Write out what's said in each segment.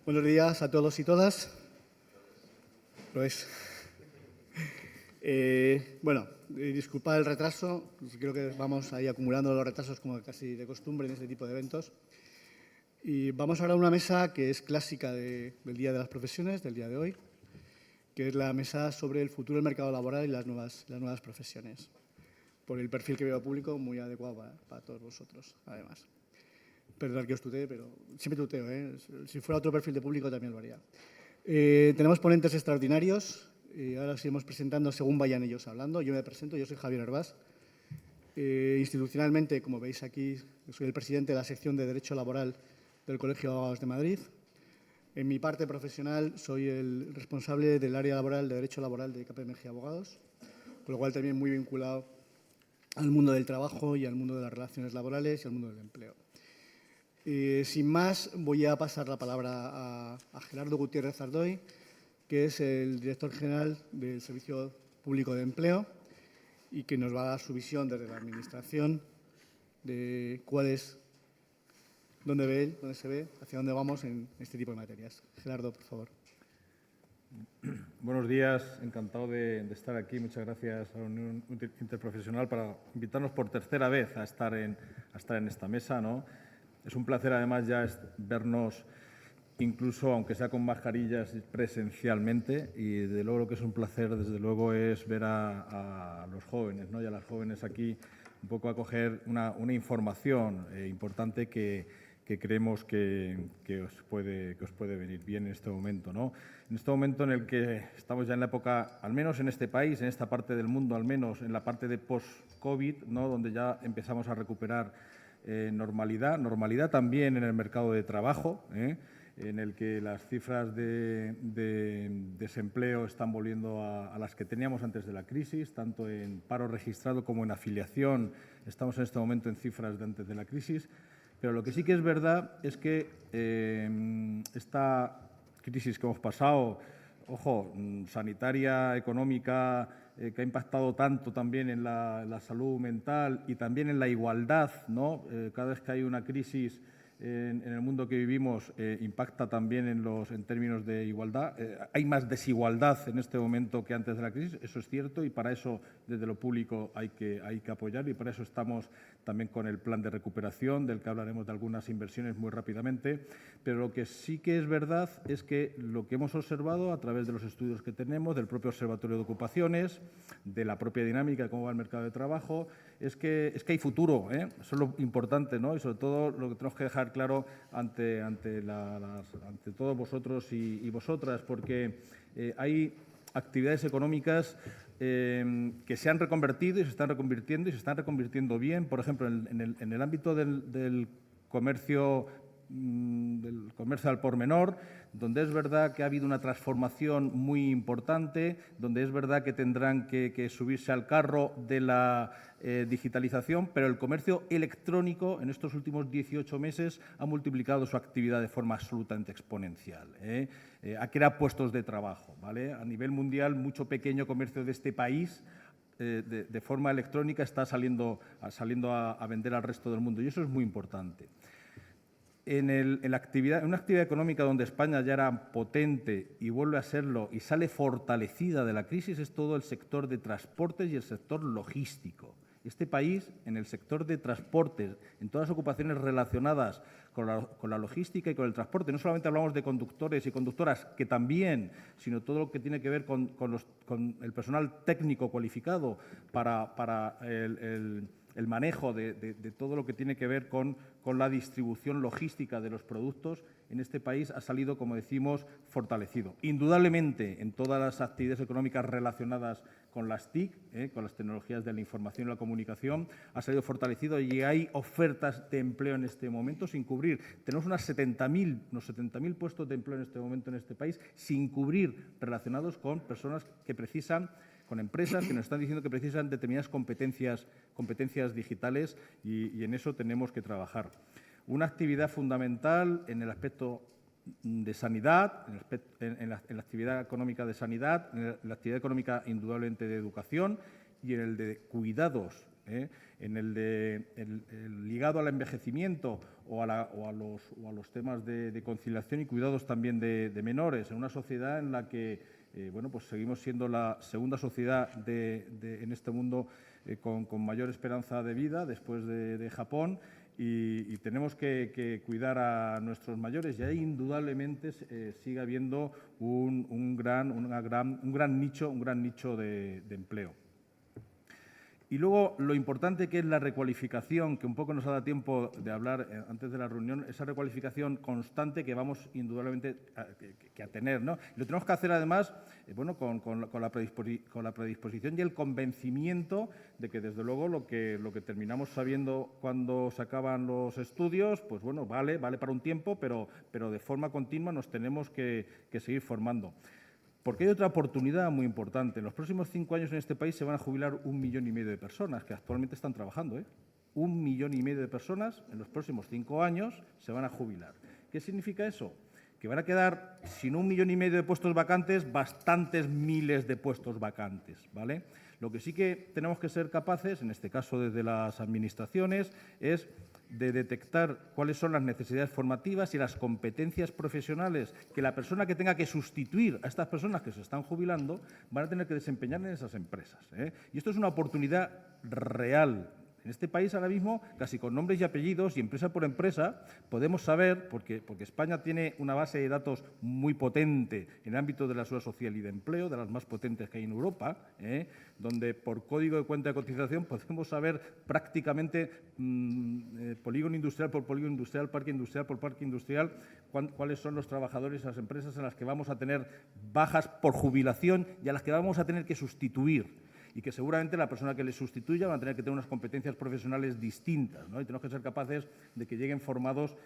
Buenos días a todos y todas. Lo es. Disculpad el retraso. Creo que vamos ahí acumulando los retrasos como casi de costumbre en este tipo de eventos. Y vamos ahora a una mesa que es clásica del Día de las Profesiones, del día de hoy, que es la mesa sobre el futuro del mercado laboral y las nuevas profesiones. Por el perfil que veo público, muy adecuado para todos vosotros, además. Perdón que os tutee, pero siempre tuteo, ¿eh? Si fuera otro perfil de público también lo haría. Tenemos ponentes extraordinarios. Ahora os iremos presentando según vayan ellos hablando. Yo me presento, yo soy Javier Hervás. Institucionalmente, como veis aquí, soy el presidente de la sección de Derecho Laboral del Colegio de Abogados de Madrid. En mi parte profesional soy el responsable del área laboral de Derecho Laboral de KPMG Abogados, con lo cual también muy vinculado al mundo del trabajo y al mundo de las relaciones laborales y al mundo del empleo. Sin más, voy a pasar la palabra a Gerardo Gutiérrez Ardoy, que es el director general del Servicio Público de Empleo y que nos va a dar su visión desde la Administración de dónde se ve, hacia dónde vamos en este tipo de materias. Gerardo, por favor. Buenos días, encantado de estar aquí. Muchas gracias a la Unión Interprofesional para invitarnos por tercera vez a estar en esta mesa, ¿no? Es un placer, además, ya vernos, incluso aunque sea con mascarillas, presencialmente. Y, desde luego, lo que es un placer, desde luego, es ver a los jóvenes, ¿no? Y a las jóvenes aquí un poco acoger una información importante que creemos que os puede venir bien en este momento, ¿no? En este momento en el que estamos ya en la época, al menos en este país, en esta parte del mundo, al menos en la parte de post-COVID, ¿no? Donde ya empezamos a recuperar normalidad también en el mercado de trabajo, en el que las cifras de desempleo están volviendo a las que teníamos antes de la crisis, tanto en paro registrado como en afiliación. Estamos en este momento en cifras de antes de la crisis. Pero lo que sí que es verdad es que esta crisis que hemos pasado, sanitaria, económica, que ha impactado tanto también en la salud mental y también en la igualdad, ¿no? Cada vez que hay una crisis en el mundo que vivimos, impacta también en términos de igualdad. Hay más desigualdad en este momento que antes de la crisis, eso es cierto, y para eso desde lo público hay que apoyar, y para eso estamos también con el plan de recuperación, del que hablaremos de algunas inversiones muy rápidamente. Pero lo que sí que es verdad es que lo que hemos observado a través de los estudios que tenemos, del propio Observatorio de Ocupaciones, de la propia dinámica de cómo va el mercado de trabajo, es que hay futuro, ¿eh? Eso es lo importante, ¿no? Y sobre todo lo que tenemos que dejar claro ante todos vosotros y vosotras, porque hay actividades económicas que se han reconvertido y se están reconvirtiendo y se están reconvirtiendo bien. Por ejemplo, en el ámbito del comercio al por menor, donde es verdad que ha habido una transformación muy importante, donde es verdad que tendrán que subirse al carro de la digitalización, pero el comercio electrónico en estos últimos 18 meses ha multiplicado su actividad de forma absolutamente exponencial. Ha creado puestos de trabajo, ¿vale? A nivel mundial, mucho pequeño comercio de este país de forma electrónica está saliendo a vender al resto del mundo, y eso es muy importante. En una actividad económica donde España ya era potente y vuelve a serlo y sale fortalecida de la crisis, es todo el sector de transportes y el sector logístico. Este país, en el sector de transportes, en todas las ocupaciones relacionadas con la logística y con el transporte, no solamente hablamos de conductores y conductoras, que también, sino todo lo que tiene que ver con el personal técnico cualificado para el manejo de todo lo que tiene que ver con la distribución logística de los productos, en este país ha salido, como decimos, fortalecido. Indudablemente, en todas las actividades económicas relacionadas con las TIC, con las tecnologías de la información y la comunicación, ha salido fortalecido y hay ofertas de empleo en este momento sin cubrir. Tenemos unos 70.000 puestos de empleo en este momento en este país sin cubrir, relacionados con personas que precisan, con empresas que nos están diciendo que precisan determinadas competencias digitales, y en eso tenemos que trabajar. Una actividad fundamental en el aspecto de sanidad, en la actividad económica de sanidad, en la actividad económica indudablemente de educación y en el de cuidados en el ligado al envejecimiento o a los temas de conciliación y cuidados también de menores, en una sociedad en la que bueno, pues seguimos siendo la segunda sociedad en este mundo con mayor esperanza de vida después de Japón. Y tenemos que cuidar a nuestros mayores, y ahí indudablemente sigue habiendo un gran nicho de empleo. Y luego, lo importante que es la recualificación, que un poco nos ha dado tiempo de hablar antes de la reunión, esa recualificación constante que vamos indudablemente a tener, ¿no? Y lo tenemos que hacer, además, bueno, con la predisposición y el convencimiento de que, desde luego, lo que terminamos sabiendo cuando se acaban los estudios, pues bueno, vale para un tiempo, pero de forma continua nos tenemos que seguir formando. Porque hay otra oportunidad muy importante. En los próximos 5 años en este país se van a jubilar 1,5 millones de personas que actualmente están trabajando. 1,5 millones de personas en los próximos 5 años se van a jubilar. ¿Qué significa eso? Que van a quedar sin 1,5 millones de puestos vacantes, bastantes miles de puestos vacantes, ¿vale? Lo que sí que tenemos que ser capaces, en este caso desde las administraciones, es de detectar cuáles son las necesidades formativas y las competencias profesionales que la persona que tenga que sustituir a estas personas que se están jubilando van a tener que desempeñar en esas empresas. Y esto es una oportunidad real. En este país ahora mismo, casi con nombres y apellidos y empresa por empresa, podemos saber, porque España tiene una base de datos muy potente en el ámbito de la seguridad social y de empleo, de las más potentes que hay en Europa, donde por código de cuenta de cotización podemos saber prácticamente polígono industrial por polígono industrial, parque industrial por parque industrial, cuáles son los trabajadores de las empresas en las que vamos a tener bajas por jubilación y a las que vamos a tener que sustituir. Y que seguramente la persona que les sustituya va a tener que tener unas competencias profesionales distintas, ¿no? Y tenemos que ser capaces de que lleguéis formados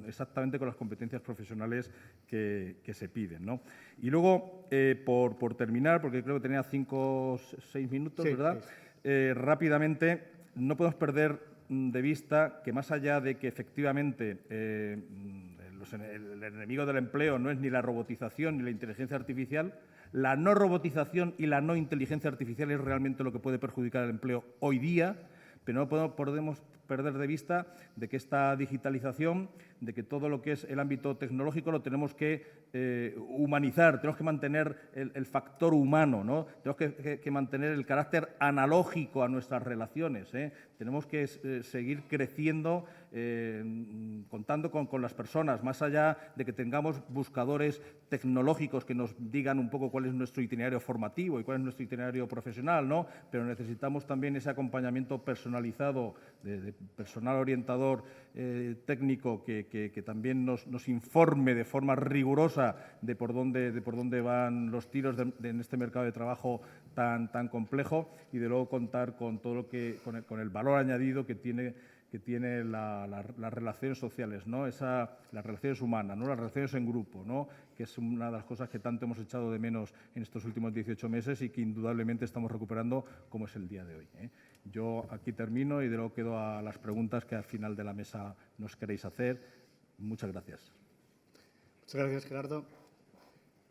exactamente con las competencias profesionales que se piden, ¿no? Y luego, por terminar, porque creo que tenía 5 o 6 minutos, sí, ¿verdad? Sí. Rápidamente, no podemos perder de vista que, más allá de que efectivamente el enemigo del empleo no es ni la robotización ni la inteligencia artificial, la no robotización y la no inteligencia artificial es realmente lo que puede perjudicar el empleo hoy día, pero no podemos perder de vista de que esta digitalización, de que todo lo que es el ámbito tecnológico lo tenemos que humanizar, tenemos que mantener el factor humano, ¿no? Tenemos que mantener el carácter analógico a nuestras relaciones, Tenemos que seguir creciendo, contando con las personas, más allá de que tengamos buscadores tecnológicos que nos digan un poco cuál es nuestro itinerario formativo y cuál es nuestro itinerario profesional, ¿no? Pero necesitamos también ese acompañamiento personalizado de personal orientador técnico que también nos informe de forma rigurosa de por dónde van los tiros en este mercado de trabajo tan complejo, y de luego contar con todo lo que con el valor añadido que tiene las relaciones sociales, ¿no? Las relaciones humanas, ¿no? Las relaciones en grupo, ¿no? Que es una de las cosas que tanto hemos echado de menos en estos últimos 18 meses y que indudablemente estamos recuperando, como es el día de hoy. Yo aquí termino y de luego quedo a las preguntas que al final de la mesa nos queréis hacer. Muchas gracias. Muchas gracias, Gerardo.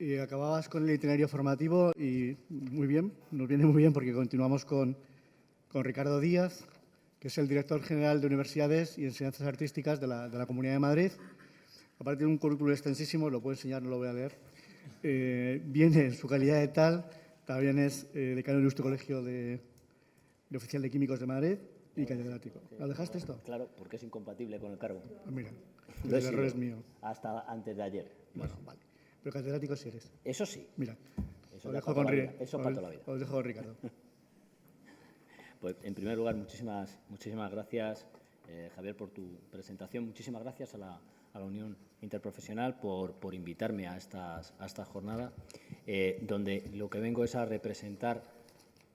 Y acababas con el itinerario formativo y muy bien, nos viene muy bien porque continuamos con Ricardo Díaz, que es el director general de Universidades y Enseñanzas Artísticas de la Comunidad de Madrid. Aparte de un currículum extensísimo, lo puedo enseñar, no lo voy a leer. Viene en su calidad de tal, también es decano del Ilustre Colegio de Oficial de Químicos de Madrid y catedrático. ¿Lo dejaste esto? Claro, porque es incompatible con el cargo. Mira, el error es mío. Hasta antes de ayer. Bueno, vale. Pero catedrático sí eres. Eso sí. Mira, eso os dejo con Eso para toda la vida. Os dejo con Ricardo. Pues, en primer lugar, muchísimas gracias, Javier, por tu presentación. Muchísimas gracias a la Unión Interprofesional por invitarme a esta jornada, donde lo que vengo es a representar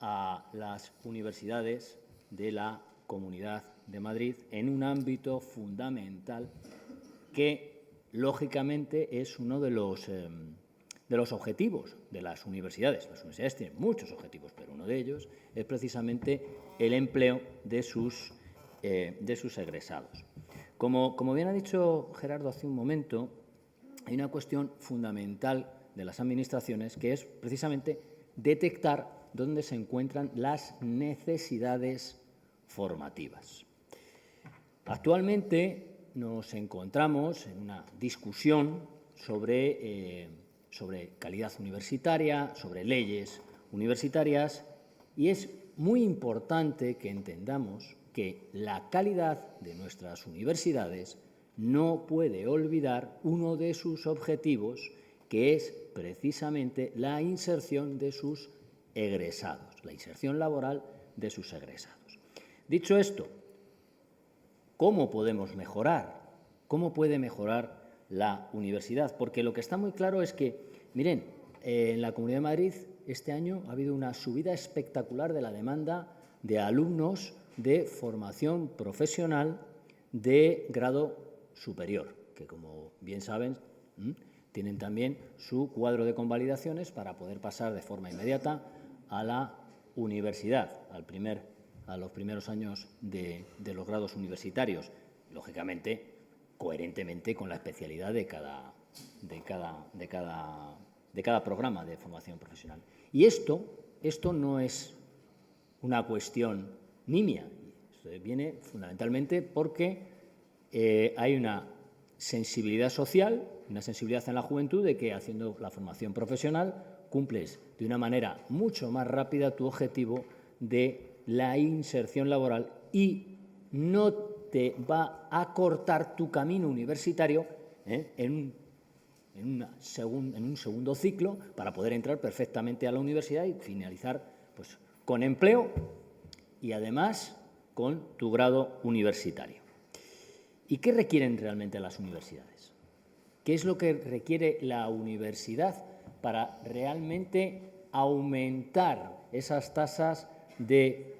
a las universidades de la Comunidad de Madrid en un ámbito fundamental que, lógicamente, es uno de los objetivos de las universidades. Las universidades tienen muchos objetivos, pero uno de ellos es precisamente el empleo de sus egresados. Como bien ha dicho Gerardo hace un momento, hay una cuestión fundamental de las administraciones que es precisamente detectar donde se encuentran las necesidades formativas. Actualmente nos encontramos en una discusión sobre calidad universitaria, sobre leyes universitarias, y es muy importante que entendamos que la calidad de nuestras universidades no puede olvidar uno de sus objetivos, que es precisamente la inserción de sus egresados, la inserción laboral de sus egresados. Dicho esto, ¿cómo podemos mejorar? ¿Cómo puede mejorar la universidad? Porque lo que está muy claro es que, miren, en la Comunidad de Madrid este año ha habido una subida espectacular de la demanda de alumnos de formación profesional de grado superior, que, como bien saben, tienen también su cuadro de convalidaciones para poder pasar de forma inmediata a la universidad, a los primeros años de los grados universitarios, lógicamente, coherentemente con la especialidad de cada programa de formación profesional. Y esto no es una cuestión nimia, viene fundamentalmente porque hay una sensibilidad social, una sensibilidad en la juventud de que haciendo la formación profesional cumples de una manera mucho más rápida tu objetivo de la inserción laboral y no te va a cortar tu camino universitario en un segundo ciclo para poder entrar perfectamente a la universidad y finalizar pues, con empleo y además con tu grado universitario. ¿Y qué requieren realmente las universidades? ¿Qué es lo que requiere la universidad para realmente aumentar esas tasas de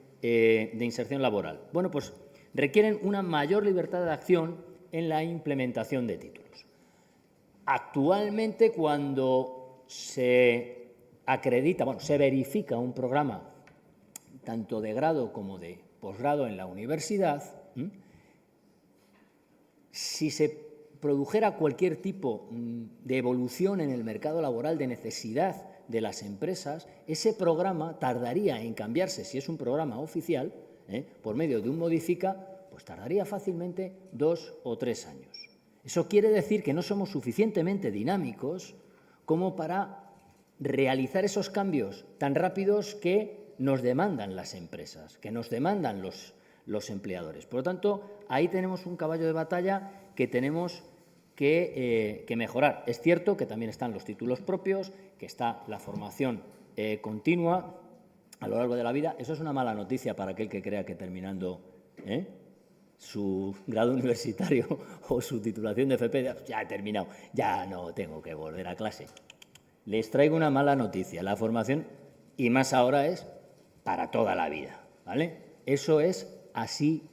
inserción laboral? Bueno, pues requieren una mayor libertad de acción en la implementación de títulos. Actualmente, cuando se verifica un programa tanto de grado como de posgrado en la universidad, si se produjera cualquier tipo de evolución en el mercado laboral de necesidad de las empresas, ese programa tardaría en cambiarse, si es un programa oficial, por medio de un modifica, pues tardaría fácilmente 2 o 3 años. Eso quiere decir que no somos suficientemente dinámicos como para realizar esos cambios tan rápidos que nos demandan las empresas, que nos demandan los empleadores. Por lo tanto, ahí tenemos un caballo de batalla que tenemos que mejorar. Es cierto que también están los títulos propios, que está la formación continua a lo largo de la vida. Eso es una mala noticia para aquel que crea que terminando su grado universitario o su titulación de FP, ya he terminado, ya no tengo que volver a clase. Les traigo una mala noticia. La formación, y más ahora, es para toda la vida, ¿vale? Eso es así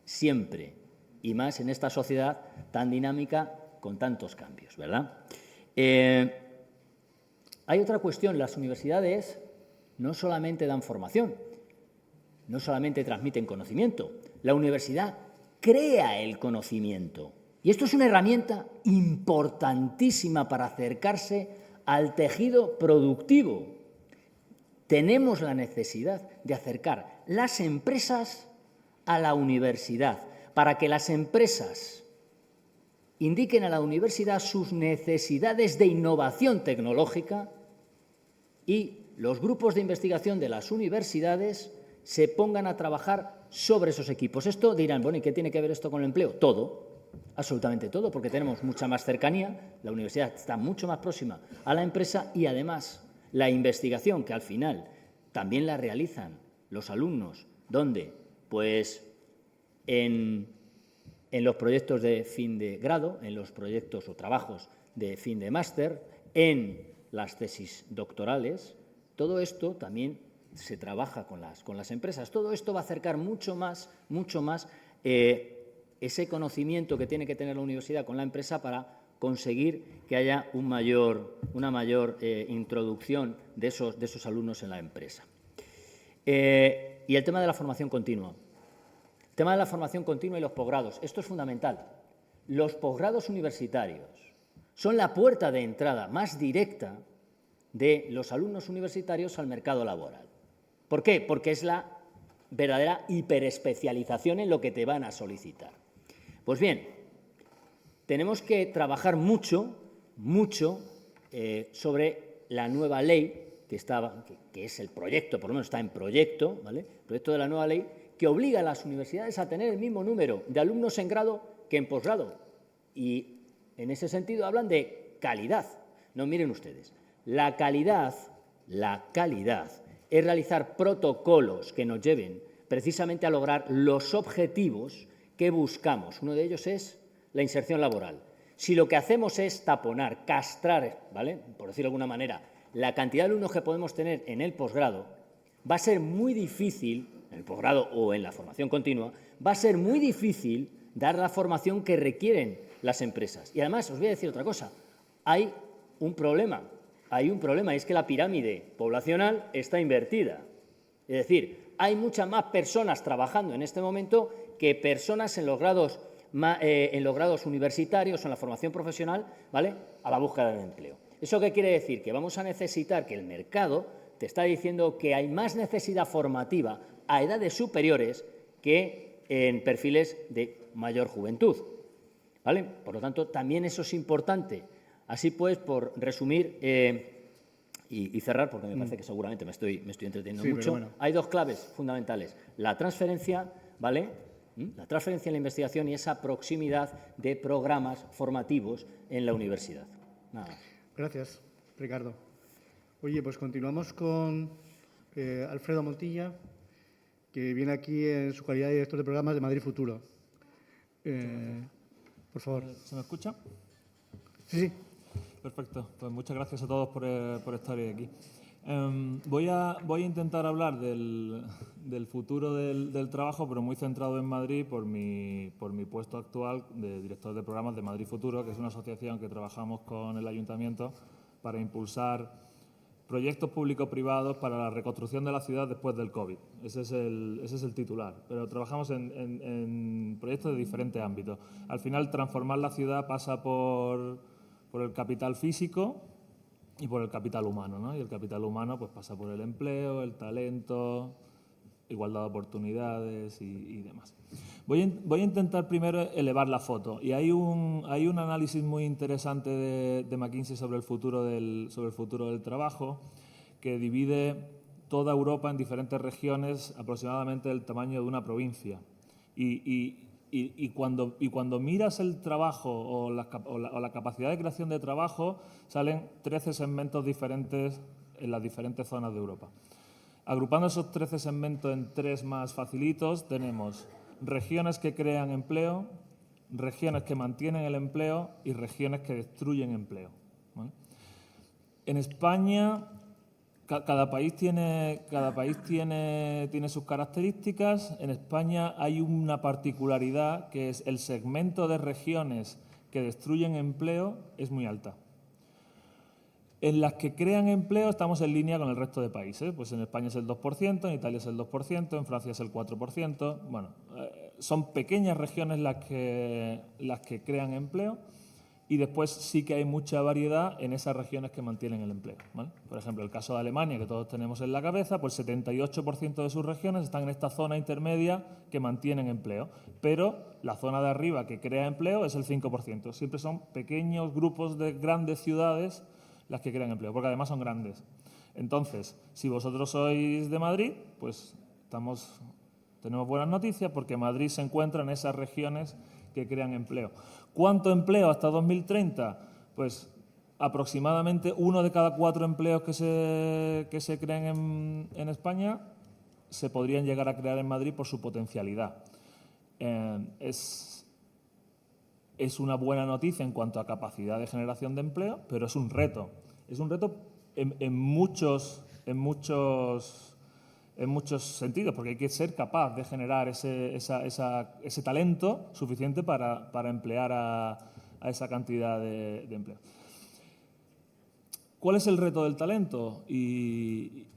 siempre, y más en esta sociedad tan dinámica con tantos cambios, ¿verdad? Hay otra cuestión. Las universidades no solamente dan formación, no solamente transmiten conocimiento. La universidad crea el conocimiento. Y esto es una herramienta importantísima para acercarse al tejido productivo. Tenemos la necesidad de acercar las empresas a la universidad para que las empresas indiquen a la universidad sus necesidades de innovación tecnológica y los grupos de investigación de las universidades se pongan a trabajar sobre esos equipos. Esto dirán, bueno, ¿y qué tiene que ver esto con el empleo? Todo, absolutamente todo, porque tenemos mucha más cercanía, la universidad está mucho más próxima a la empresa y además la investigación, que al final también la realizan los alumnos, ¿dónde? Pues en los proyectos de fin de grado, en los proyectos o trabajos de fin de máster, en las tesis doctorales. Todo esto también se trabaja con las empresas. Todo esto va a acercar mucho más ese conocimiento que tiene que tener la universidad con la empresa para conseguir que haya una mayor introducción de esos alumnos en la empresa. Y el tema de la formación continua. El tema de la formación continua y los posgrados. Esto es fundamental. Los posgrados universitarios son la puerta de entrada más directa de los alumnos universitarios al mercado laboral. ¿Por qué? Porque es la verdadera hiperespecialización en lo que te van a solicitar. Pues bien, tenemos que trabajar mucho sobre la nueva ley que es el proyecto, por lo menos está en proyecto, ¿vale? El proyecto de la nueva ley que obliga a las universidades a tener el mismo número de alumnos en grado que en posgrado. Y en ese sentido hablan de calidad. No, miren ustedes, la calidad es realizar protocolos que nos lleven precisamente a lograr los objetivos que buscamos. Uno de ellos es la inserción laboral. Si lo que hacemos es taponar, castrar, ¿vale?, por decirlo de alguna manera, la cantidad de alumnos que podemos tener en el posgrado, va a ser muy difícil, en el posgrado o en la formación continua, va a ser muy difícil dar la formación que requieren las empresas. Y además, os voy a decir otra cosa, hay un problema, y es que la pirámide poblacional está invertida. Es decir, hay muchas más personas trabajando en este momento que personas en los grados universitarios o en la formación profesional, ¿vale?, a la búsqueda de empleo. ¿Eso qué quiere decir? Que vamos a necesitar, que el mercado te está diciendo que hay más necesidad formativa a edades superiores que en perfiles de mayor juventud, ¿vale? Por lo tanto, también eso es importante. Así pues, por resumir y cerrar, porque me parece que seguramente me estoy entreteniendo mucho, bueno, hay dos claves fundamentales. La transferencia, ¿vale?, la transferencia en la investigación y esa proximidad de programas formativos en la universidad. Nada más. Gracias, Ricardo. Oye, pues continuamos con Alfredo Montilla, que viene aquí en su calidad de director de programas de Madrid Futuro. Por favor. ¿Se me escucha? Sí. Perfecto. Pues muchas gracias a todos por estar hoy aquí. Voy a intentar hablar del futuro del trabajo, pero muy centrado en Madrid por mi puesto actual de director de programas de Madrid Futuro, que es una asociación que trabajamos con el Ayuntamiento para impulsar proyectos público-privados para la reconstrucción de la ciudad después del COVID. Ese es el titular. Pero trabajamos en proyectos de diferentes ámbitos. Al final, transformar la ciudad pasa por el capital físico y por el capital humano, ¿no? Y el capital humano pues pasa por el empleo, el talento, igualdad de oportunidades y demás. Voy a intentar primero elevar la foto. Y hay un análisis muy interesante de McKinsey sobre el futuro del trabajo, que divide toda Europa en diferentes regiones aproximadamente del tamaño de una provincia. Y cuando miras el trabajo o la capacidad de creación de trabajo, salen 13 segmentos diferentes en las diferentes zonas de Europa. Agrupando esos 13 segmentos en tres más facilitos, tenemos regiones que crean empleo, regiones que mantienen el empleo y regiones que destruyen empleo, ¿vale? En España, cada país tiene sus características. En España hay una particularidad, que es el segmento de regiones que destruyen empleo es muy alta. En las que crean empleo estamos en línea con el resto de países. Pues en España es el 2%, en Italia es el 2%, en Francia es el 4%. Bueno, son pequeñas regiones las que crean empleo, y después sí que hay mucha variedad en esas regiones que mantienen el empleo, ¿vale? Por ejemplo, el caso de Alemania, que todos tenemos en la cabeza, pues 78% de sus regiones están en esta zona intermedia que mantienen empleo, pero la zona de arriba que crea empleo es el 5%. Siempre son pequeños grupos de grandes ciudades las que crean empleo, porque además son grandes. Entonces, si vosotros sois de Madrid, pues tenemos buenas noticias, porque Madrid se encuentra en esas regiones que crean empleo. ¿Cuánto empleo hasta 2030? Pues aproximadamente 1 de cada 4 empleos que se creen en España se podrían llegar a crear en Madrid por su potencialidad. Es una buena noticia en cuanto a capacidad de generación de empleo, pero es un reto. Es un reto en muchos sentidos, porque hay que ser capaz de generar ese talento suficiente para emplear a esa cantidad de empleo. ¿Cuál es el reto del talento? Y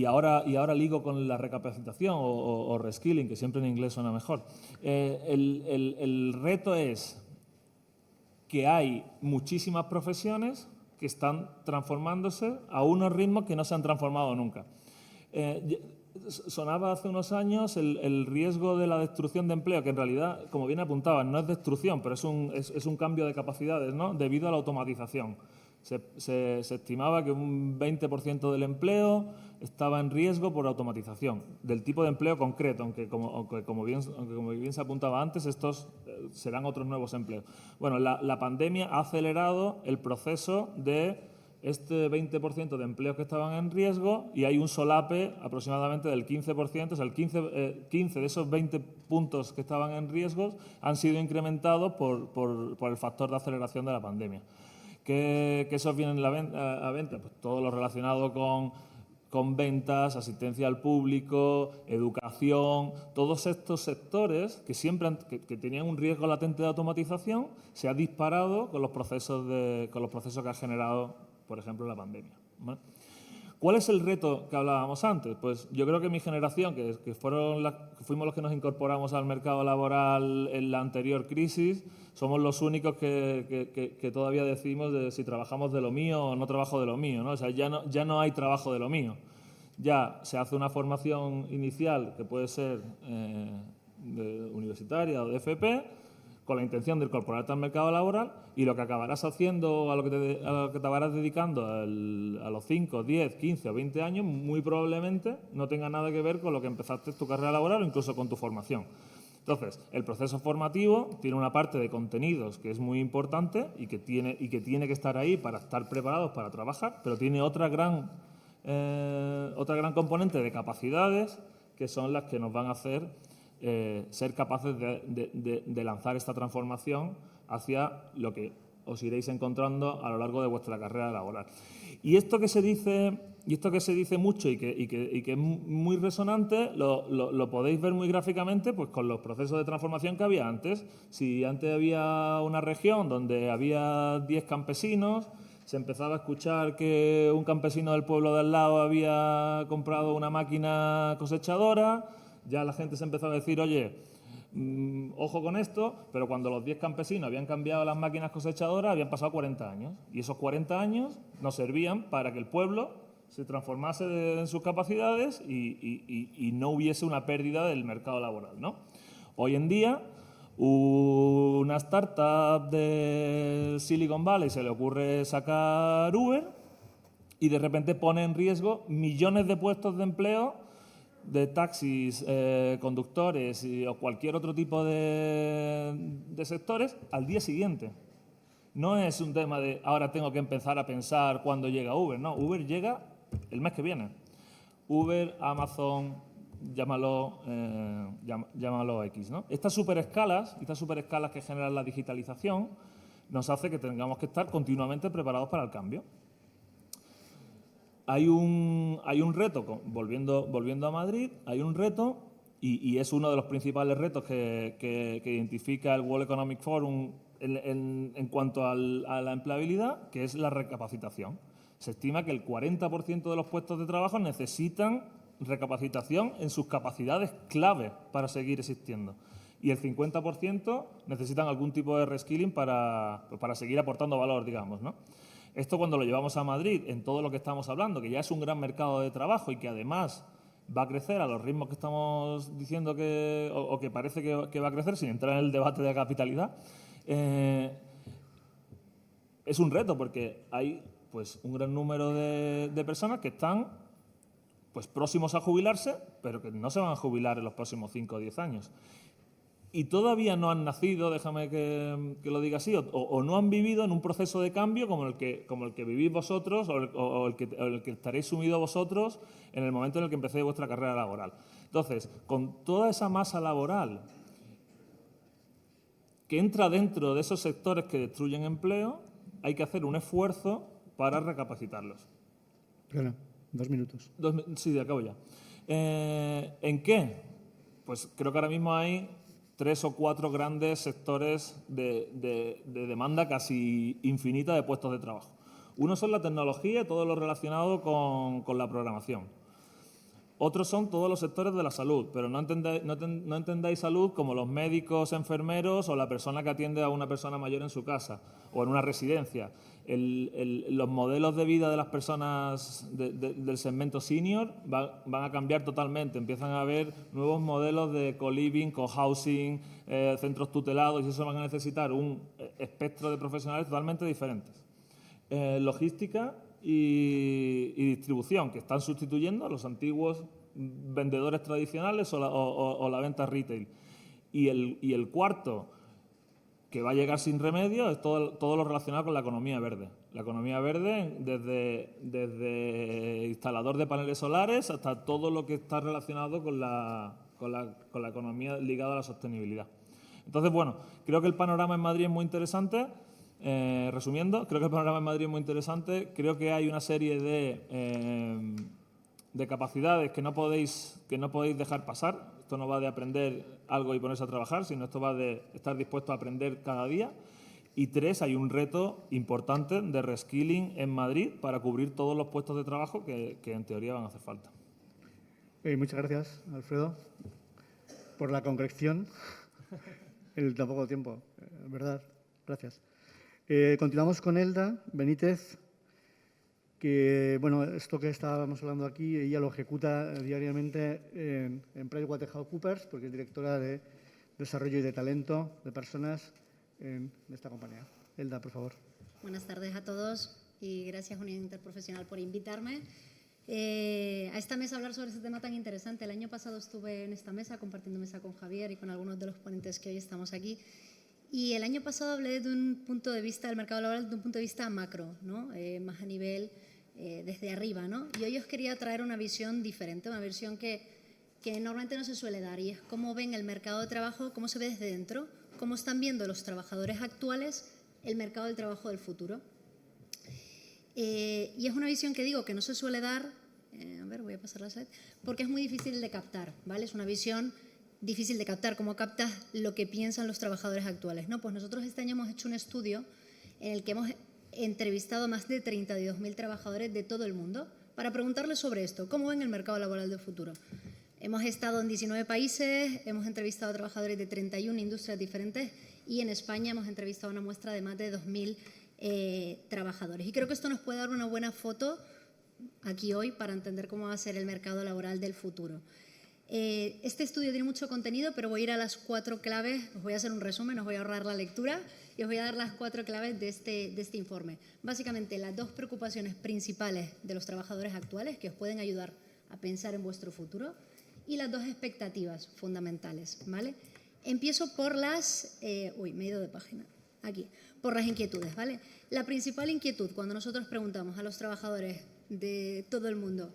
ahora ligo con la recapacitación o reskilling, que siempre en inglés suena mejor. El reto es que hay muchísimas profesiones que están transformándose a unos ritmos que no se han transformado nunca. sonaba hace unos años el riesgo de la destrucción de empleo, que en realidad, como bien apuntaban, no es destrucción, pero es un cambio de capacidades, ¿no?, debido a la automatización. Se estimaba que un 20% del empleo estaba en riesgo por automatización, del tipo de empleo concreto, aunque como bien se apuntaba antes, estos serán otros nuevos empleos. Bueno, la pandemia ha acelerado el proceso de este 20% de empleos que estaban en riesgo y hay un solape aproximadamente del 15%, o sea, el 15 de esos 20 puntos que estaban en riesgo han sido incrementados por el factor de aceleración de la pandemia. ¿Qué esos vienen a venta? Pues todo lo relacionado con ventas, asistencia al público, educación, todos estos sectores que siempre que tenían un riesgo latente de automatización, se ha disparado con los procesos que ha generado, por ejemplo, la pandemia, ¿vale? ¿Cuál es el reto que hablábamos antes? Pues yo creo que mi generación, que fuimos los que nos incorporamos al mercado laboral en la anterior crisis, somos los únicos que todavía decimos de si trabajamos de lo mío o no trabajo de lo mío, ¿no? O sea, ya no hay trabajo de lo mío. Ya se hace una formación inicial que puede ser universitaria o de FP, con la intención de incorporarte al mercado laboral, y lo que acabarás haciendo, a lo que te acabarás dedicando a los 5, 10, 15 o 20 años, muy probablemente no tenga nada que ver con lo que empezaste tu carrera laboral o incluso con tu formación. Entonces, el proceso formativo tiene una parte de contenidos que es muy importante y que tiene que estar ahí para estar preparados para trabajar, pero tiene otra gran componente de capacidades que son las que nos van a hacer ser capaces de lanzar esta transformación hacia lo que os iréis encontrando a lo largo de vuestra carrera laboral. Y esto que se dice mucho y que es muy resonante, lo podéis ver muy gráficamente pues, con los procesos de transformación que había antes. Si antes había una región donde había 10 campesinos, se empezaba a escuchar que un campesino del pueblo de al lado había comprado una máquina cosechadora, ya la gente se empezó a decir, oye, ojo con esto, pero cuando los 10 campesinos habían cambiado las máquinas cosechadoras, habían pasado 40 años. Y esos 40 años nos servían para que el pueblo se transformase en sus capacidades y no hubiese una pérdida del mercado laboral, ¿no? Hoy en día, una startup de Silicon Valley se le ocurre sacar Uber y de repente pone en riesgo millones de puestos de empleo de taxis, conductores o cualquier otro tipo de sectores al día siguiente. No es un tema de ahora tengo que empezar a pensar cuándo llega Uber, no, Uber llega el mes que viene. Uber, Amazon, llámalo X, ¿no? Estas superescalas que generan la digitalización nos hace que tengamos que estar continuamente preparados para el cambio. Hay un reto, volviendo a Madrid, hay un reto y es uno de los principales retos que identifica el World Economic Forum en cuanto a la empleabilidad, que es la recapacitación. Se estima que el 40% de los puestos de trabajo necesitan recapacitación en sus capacidades clave para seguir existiendo. Y el 50% necesitan algún tipo de reskilling para seguir aportando valor, digamos, ¿no? Esto cuando lo llevamos a Madrid, en todo lo que estamos hablando, que ya es un gran mercado de trabajo y que además va a crecer a los ritmos que estamos diciendo o que parece que va a crecer, sin entrar en el debate de la capitalidad, es un reto porque hay pues, un gran número de personas que están pues, próximos a jubilarse, pero que no se van a jubilar en los próximos 5 o 10 años. Y todavía no han nacido, déjame que lo diga así, o no han vivido en un proceso de cambio como el que vivís vosotros o el que estaréis sumidos vosotros en el momento en el que empecéis vuestra carrera laboral. Entonces, con toda esa masa laboral que entra dentro de esos sectores que destruyen empleo, hay que hacer un esfuerzo para recapacitarlos. Perdona, 2 minutos. Sí, acabo ya. ¿En qué? Pues creo que ahora mismo hay 3 o 4 grandes sectores de demanda casi infinita de puestos de trabajo. Uno son la tecnología y todo lo relacionado con la programación. Otros son todos los sectores de la salud, pero no entendáis salud como los médicos, enfermeros o la persona que atiende a una persona mayor en su casa o en una residencia. Los modelos de vida de las personas del segmento senior van a cambiar totalmente. Empiezan a haber nuevos modelos de co-living, co-housing, centros tutelados, y eso van a necesitar un espectro de profesionales totalmente diferentes. Logística y distribución, que están sustituyendo a los antiguos vendedores tradicionales o la venta retail. Y el cuarto, que va a llegar sin remedio, es todo lo relacionado con la economía verde. La economía verde, desde instalador de paneles solares hasta todo lo que está relacionado con la economía ligada a la sostenibilidad. Entonces, bueno, creo que el panorama en Madrid es muy interesante. Resumiendo, creo que el panorama en Madrid es muy interesante. Creo que hay una serie de capacidades que no podéis dejar pasar. Esto no va de aprender algo y ponerse a trabajar, sino esto va de estar dispuesto a aprender cada día. Y 3, hay un reto importante de reskilling en Madrid para cubrir todos los puestos de trabajo que en teoría van a hacer falta. Muchas gracias, Alfredo, por la concreción en tan poco tiempo. ¿Verdad? Gracias. Continuamos con Elda Benítez, que, bueno, esto que estábamos hablando aquí, ella lo ejecuta diariamente en PricewaterhouseCoopers, porque es directora de Desarrollo y de Talento de Personas en esta compañía. Elda, por favor. Buenas tardes a todos y gracias, Unión Interprofesional, por invitarme a esta mesa a hablar sobre este tema tan interesante. El año pasado estuve en esta mesa, compartiendo mesa con Javier y con algunos de los ponentes que hoy estamos aquí. Y el año pasado hablé de un punto de vista del mercado laboral, de un punto de vista macro, ¿no? Más a nivel desde arriba, ¿no? Y hoy os quería traer una visión diferente, una visión que normalmente no se suele dar, y es cómo ven el mercado de trabajo, cómo se ve desde dentro, cómo están viendo los trabajadores actuales el mercado del trabajo del futuro. Y es una visión que digo que no se suele dar, a ver, voy a pasar la slide, porque es muy difícil de captar, ¿vale? Es una visión difícil de captar. ¿Cómo captas lo que piensan los trabajadores actuales? No, pues nosotros este año hemos hecho un estudio en el que hemos entrevistado a más de 32.000 trabajadores de todo el mundo para preguntarles sobre esto, cómo ven el mercado laboral del futuro. Hemos estado en 19 países, hemos entrevistado a trabajadores de 31 industrias diferentes y en España hemos entrevistado a una muestra de más de 2.000 trabajadores. Y creo que esto nos puede dar una buena foto aquí hoy para entender cómo va a ser el mercado laboral del futuro. Este estudio tiene mucho contenido, pero voy a ir a las 4 claves, os voy a hacer un resumen, os voy a ahorrar la lectura y os voy a dar las 4 claves de este informe. Básicamente, las 2 preocupaciones principales de los trabajadores actuales que os pueden ayudar a pensar en vuestro futuro y las 2 expectativas fundamentales, ¿vale? Empiezo por las… me he ido de página. Aquí, por las inquietudes, ¿vale? La principal inquietud cuando nosotros preguntamos a los trabajadores de todo el mundo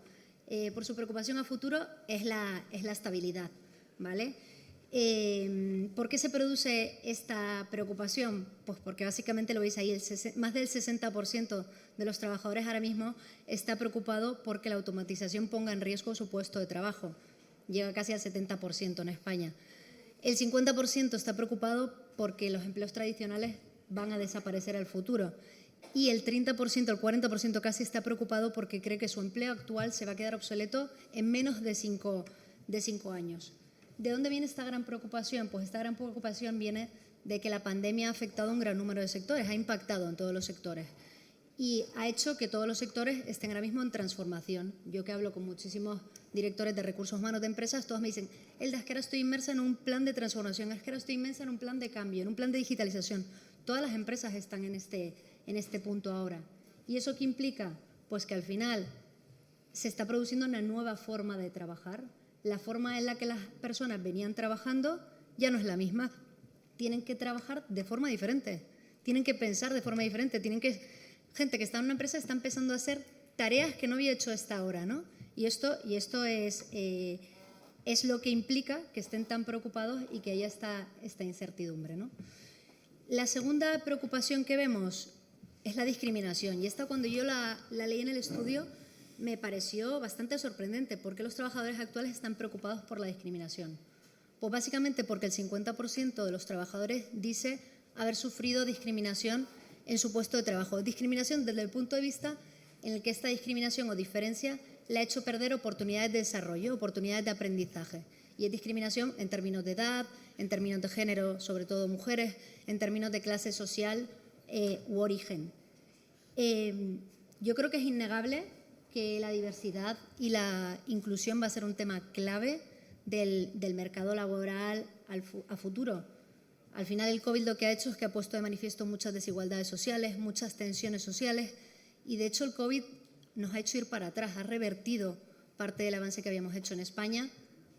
por su preocupación a futuro es la estabilidad, ¿vale? ¿Por qué se produce esta preocupación? Pues porque básicamente lo veis ahí, más del 60% de los trabajadores ahora mismo está preocupado porque la automatización ponga en riesgo su puesto de trabajo. Llega casi al 70% en España. El 50% está preocupado porque los empleos tradicionales van a desaparecer al futuro. Y el 30%, el 40% casi está preocupado porque cree que su empleo actual se va a quedar obsoleto en menos de 5 años. ¿De dónde viene esta gran preocupación? Pues esta gran preocupación viene de que la pandemia ha afectado a un gran número de sectores, ha impactado en todos los sectores y ha hecho que todos los sectores estén ahora mismo en transformación. Yo que hablo con muchísimos directores de recursos humanos de empresas, todos me dicen, Elda, es que ahora estoy inmersa en un plan de transformación, es que ahora estoy inmersa en un plan de cambio, en un plan de digitalización. Todas las empresas están en este punto ahora. ¿Y eso qué implica? Pues que al final se está produciendo una nueva forma de trabajar. La forma en la que las personas venían trabajando ya no es la misma. Tienen que trabajar de forma diferente, tienen que pensar de forma diferente, gente que está en una empresa está empezando a hacer tareas que no había hecho hasta ahora, ¿no? Y esto es lo que implica que estén tan preocupados y que haya esta incertidumbre, ¿no? La segunda preocupación que vemos es la discriminación. Y esta, cuando yo la leí en el estudio, me pareció bastante sorprendente. ¿Por qué los trabajadores actuales están preocupados por la discriminación? Pues básicamente porque el 50% de los trabajadores dice haber sufrido discriminación en su puesto de trabajo. Discriminación desde el punto de vista en el que esta discriminación o diferencia le ha hecho perder oportunidades de desarrollo, oportunidades de aprendizaje. Y es discriminación en términos de edad, en términos de género, sobre todo mujeres, en términos de clase social u origen. Yo creo que es innegable que la diversidad y la inclusión va a ser un tema clave del mercado laboral a futuro. Al final, el COVID lo que ha hecho es que ha puesto de manifiesto muchas desigualdades sociales, muchas tensiones sociales, y de hecho el COVID nos ha hecho ir para atrás, ha revertido parte del avance que habíamos hecho en España.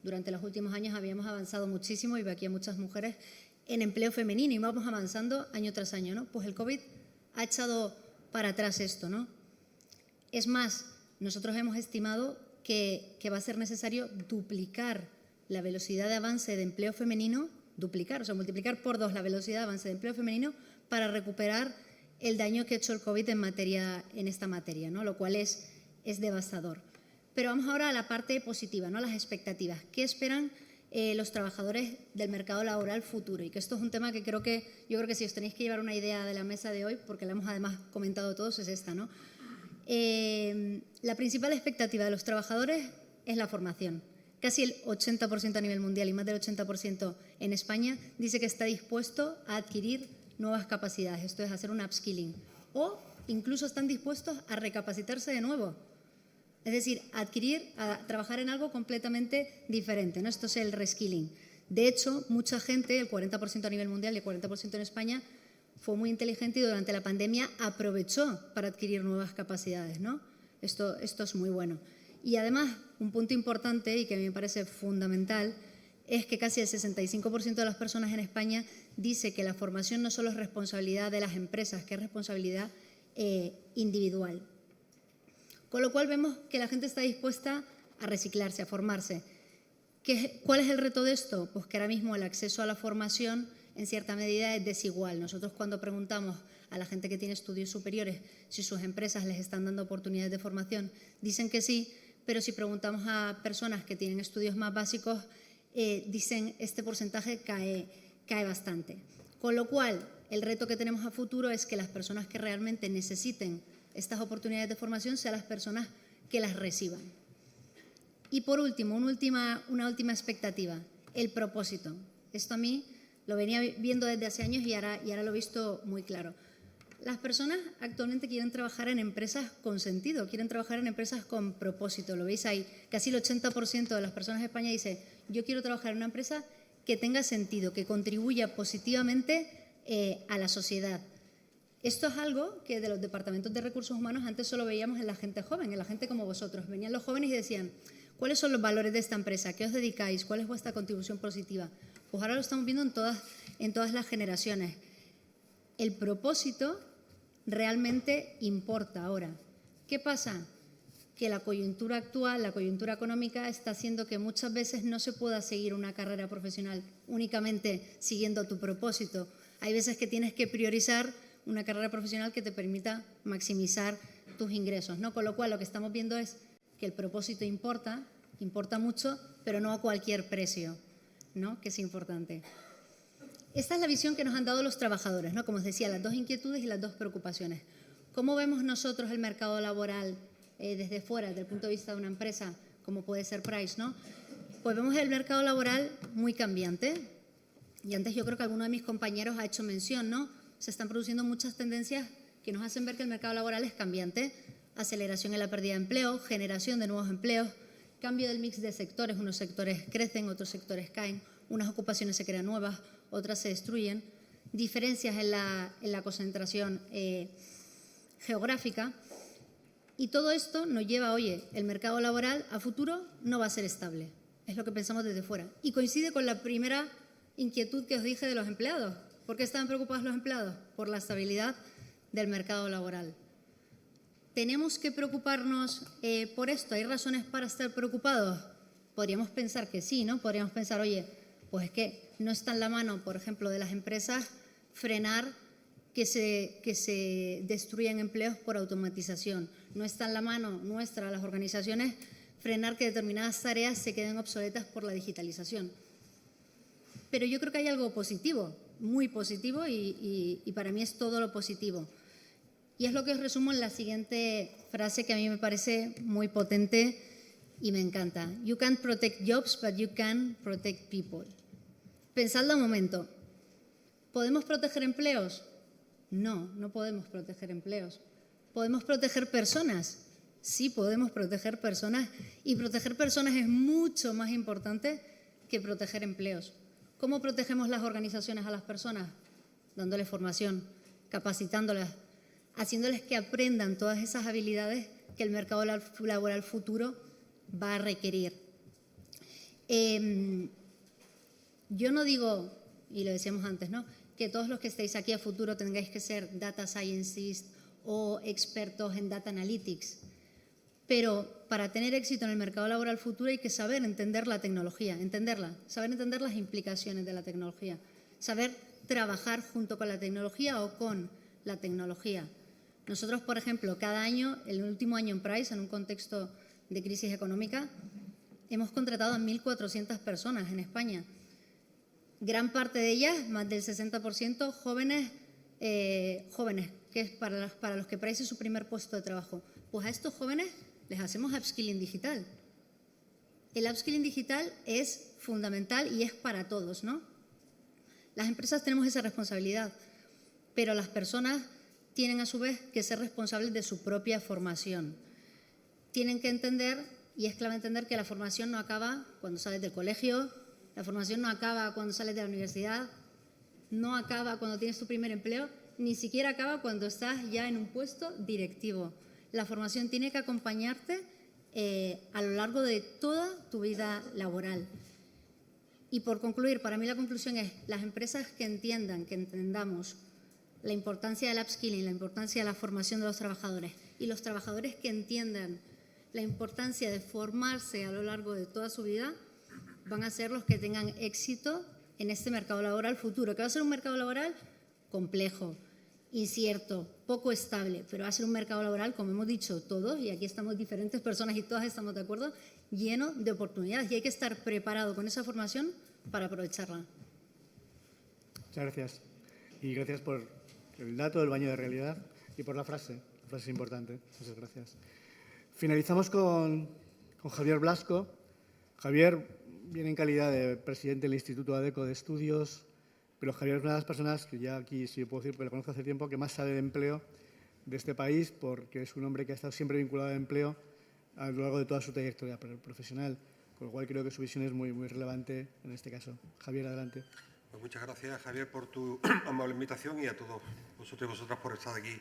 Durante los últimos años habíamos avanzado muchísimo y veo aquí a muchas mujeres en empleo femenino y vamos avanzando año tras año, ¿no? Pues el COVID ha echado para atrás esto, ¿no? Es más, nosotros hemos estimado que va a ser necesario duplicar la velocidad de avance de empleo femenino, duplicar, o sea, multiplicar por 2 la velocidad de avance de empleo femenino para recuperar el daño que ha hecho el COVID en esta materia, ¿no? Lo cual es devastador. Pero vamos ahora a la parte positiva, ¿no? Las expectativas. ¿Qué esperan los trabajadores del mercado laboral futuro? Y que esto es un tema que yo creo que si os tenéis que llevar una idea de la mesa de hoy, porque la hemos además comentado todos, es esta, ¿no? La principal expectativa de los trabajadores es la formación. Casi el 80% a nivel mundial y más del 80% en España dice que está dispuesto a adquirir nuevas capacidades, esto es hacer un upskilling, o incluso están dispuestos a recapacitarse de nuevo. Es decir, a trabajar en algo completamente diferente, ¿no? Esto es el reskilling. De hecho, mucha gente, el 40% a nivel mundial y el 40% en España, fue muy inteligente y durante la pandemia aprovechó para adquirir nuevas capacidades, ¿no? Esto es muy bueno. Y además, un punto importante y que a mí me parece fundamental es que casi el 65% de las personas en España dice que la formación no solo es responsabilidad de las empresas, que es responsabilidad individual. Con lo cual vemos que la gente está dispuesta a reciclarse, a formarse. ¿Cuál es el reto de esto? Pues que ahora mismo el acceso a la formación en cierta medida es desigual. Nosotros cuando preguntamos a la gente que tiene estudios superiores si sus empresas les están dando oportunidades de formación, dicen que sí, pero si preguntamos a personas que tienen estudios más básicos, dicen este porcentaje cae bastante. Con lo cual, el reto que tenemos a futuro es que las personas que realmente necesiten estas oportunidades de formación sean las personas que las reciban. Y por último, una última expectativa, el propósito. Esto a mí lo venía viendo desde hace años y ahora lo he visto muy claro. Las personas actualmente quieren trabajar en empresas con sentido, quieren trabajar en empresas con propósito. Lo veis ahí, casi el 80% de las personas de España dice yo quiero trabajar en una empresa que tenga sentido, que contribuya positivamente a la sociedad. Esto es algo que de los departamentos de recursos humanos antes solo veíamos en la gente joven, en la gente como vosotros. Venían los jóvenes y decían ¿cuáles son los valores de esta empresa? ¿Qué os dedicáis? ¿Cuál es vuestra contribución positiva? Pues ahora lo estamos viendo en todas las generaciones. El propósito realmente importa ahora. ¿Qué pasa? Que la coyuntura actual, la coyuntura económica, está haciendo que muchas veces no se pueda seguir una carrera profesional únicamente siguiendo tu propósito. Hay veces que tienes que priorizar una carrera profesional que te permita maximizar tus ingresos, ¿no? Con lo cual, lo que estamos viendo es que el propósito importa mucho, pero no a cualquier precio, ¿no? Que es importante. Esta es la visión que nos han dado los trabajadores, ¿no? Como os decía, las 2 inquietudes y las 2 preocupaciones. ¿Cómo vemos nosotros el mercado laboral desde fuera, desde el punto de vista de una empresa, como puede ser Price, ¿no? Pues vemos el mercado laboral muy cambiante. Y antes yo creo que alguno de mis compañeros ha hecho mención, ¿no? Se están produciendo muchas tendencias que nos hacen ver que el mercado laboral es cambiante. Aceleración en la pérdida de empleo, generación de nuevos empleos, cambio del mix de sectores. Unos sectores crecen, otros sectores caen, unas ocupaciones se crean nuevas, otras se destruyen. Diferencias en la concentración geográfica. Y todo esto nos lleva, oye, el mercado laboral a futuro no va a ser estable. Es lo que pensamos desde fuera. Y coincide con la primera inquietud que os dije de los empleados. ¿Por qué estaban preocupados los empleados? Por la estabilidad del mercado laboral. ¿Tenemos que preocuparnos por esto? ¿Hay razones para estar preocupados? Podríamos pensar que sí, ¿no? Podríamos pensar, oye, pues es que no está en la mano, por ejemplo, de las empresas frenar que se destruyan empleos por automatización. No está en la mano nuestra, las organizaciones, frenar que determinadas tareas se queden obsoletas por la digitalización. Pero yo creo que hay algo positivo, muy positivo y para mí es todo lo positivo. Y es lo que os resumo en la siguiente frase que a mí me parece muy potente y me encanta. You can't protect jobs, but you can protect people. Pensadlo un momento. ¿Podemos proteger empleos? No, no podemos proteger empleos. ¿Podemos proteger personas? Sí, podemos proteger personas, y proteger personas es mucho más importante que proteger empleos. ¿Cómo protegemos las organizaciones a las personas? Dándoles formación, capacitándolas, haciéndoles que aprendan todas esas habilidades que el mercado laboral futuro va a requerir. Yo no digo, y lo decíamos antes, ¿no?, que todos los que estéis aquí a futuro tengáis que ser data scientists o expertos en data analytics, pero para tener éxito en el mercado laboral futuro hay que saber entender la tecnología, saber entender las implicaciones de la tecnología, saber trabajar junto con la tecnología o con la tecnología. Nosotros, por ejemplo, cada año, el último año en Price, en un contexto de crisis económica, hemos contratado a 1.400 personas en España. Gran parte de ellas, más del 60%, jóvenes, que es para los que Price es su primer puesto de trabajo. Pues a estos jóvenes les hacemos upskilling digital. El upskilling digital es fundamental y es para todos, ¿no? Las empresas tenemos esa responsabilidad, pero las personas tienen a su vez que ser responsables de su propia formación. Tienen que entender, y es clave entender, que la formación no acaba cuando sales del colegio, la formación no acaba cuando sales de la universidad, no acaba cuando tienes tu primer empleo, ni siquiera acaba cuando estás ya en un puesto directivo. La formación tiene que acompañarte a lo largo de toda tu vida laboral. Y por concluir, para mí la conclusión es: las empresas que entendamos la importancia del upskilling, la importancia de la formación de los trabajadores, y los trabajadores que entiendan la importancia de formarse a lo largo de toda su vida, van a ser los que tengan éxito en este mercado laboral futuro, que va a ser un mercado laboral complejo, incierto, poco estable, pero va a ser un mercado laboral, como hemos dicho todos, y aquí estamos diferentes personas y todas estamos de acuerdo, lleno de oportunidades, y hay que estar preparado con esa formación para aprovecharla. Muchas gracias. Y gracias por el dato del baño de realidad y por la frase. La frase es importante. Muchas gracias. Finalizamos con Javier Blasco. Javier viene en calidad de presidente del Instituto ADECO de Estudios, pero Javier es una de las personas que ya aquí, si puedo decir, porque lo conozco hace tiempo, que más sabe de empleo de este país, porque es un hombre que ha estado siempre vinculado al empleo a lo largo de toda su trayectoria profesional, con lo cual creo que su visión es muy, muy relevante en este caso. Javier, adelante. Pues muchas gracias, Javier, por tu amable invitación, y a todos vosotros y vosotras por estar aquí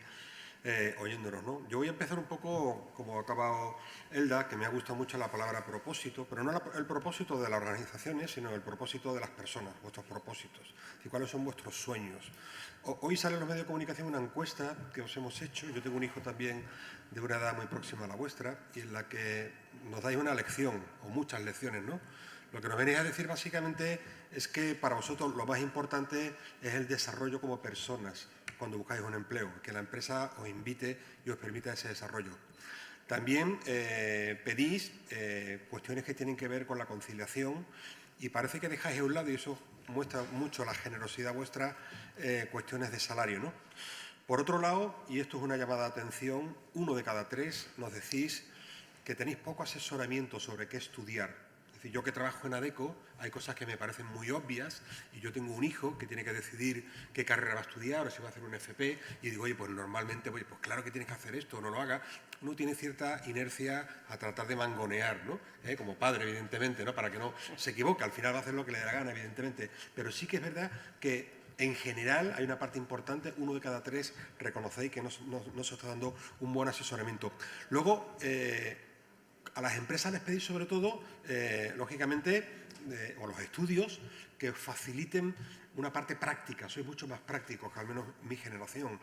oyéndonos, ¿no? Yo voy a empezar un poco, como ha acabado Elda, que me ha gustado mucho la palabra propósito, pero no el propósito de las organizaciones, sino el propósito de las personas, vuestros propósitos, y cuáles son vuestros sueños. Hoy sale en los medios de comunicación una encuesta que os hemos hecho. Yo tengo un hijo también de una edad muy próxima a la vuestra, y en la que nos dais una lección, o muchas lecciones, ¿no? Lo que nos venís a decir básicamente es que para vosotros lo más importante es el desarrollo como personas cuando buscáis un empleo, que la empresa os invite y os permita ese desarrollo. También pedís cuestiones que tienen que ver con la conciliación, y parece que dejáis a un lado, y eso muestra mucho la generosidad vuestra, cuestiones de salario, ¿no? Por otro lado, y esto es una llamada de atención, 1 de cada 3 nos decís que tenéis poco asesoramiento sobre qué estudiar. Es decir, yo que trabajo en ADECO, hay cosas que me parecen muy obvias, y yo tengo un hijo que tiene que decidir qué carrera va a estudiar o si va a hacer un FP, y digo, oye, pues normalmente, pues claro que tienes que hacer esto, no lo haga. Uno tiene cierta inercia a tratar de mangonear, ¿no? Como padre, evidentemente, ¿no? Para que no se equivoque, al final va a hacer lo que le dé la gana, evidentemente. Pero sí que es verdad que en general hay una parte importante, 1 de cada 3 reconocéis que no se está dando un buen asesoramiento. Luego, a las empresas les pedís sobre todo, lógicamente, o los estudios, que faciliten una parte práctica. Sois mucho más prácticos que al menos mi generación.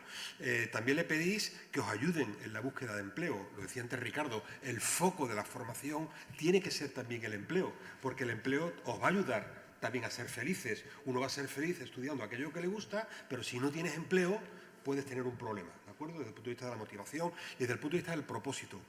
También le pedís que os ayuden en la búsqueda de empleo. Lo decía antes Ricardo, el foco de la formación tiene que ser también el empleo, porque el empleo os va a ayudar también a ser felices. Uno va a ser feliz estudiando aquello que le gusta, pero si no tienes empleo puedes tener un problema, ¿de acuerdo? Desde el punto de vista de la motivación y desde el punto de vista del propósito.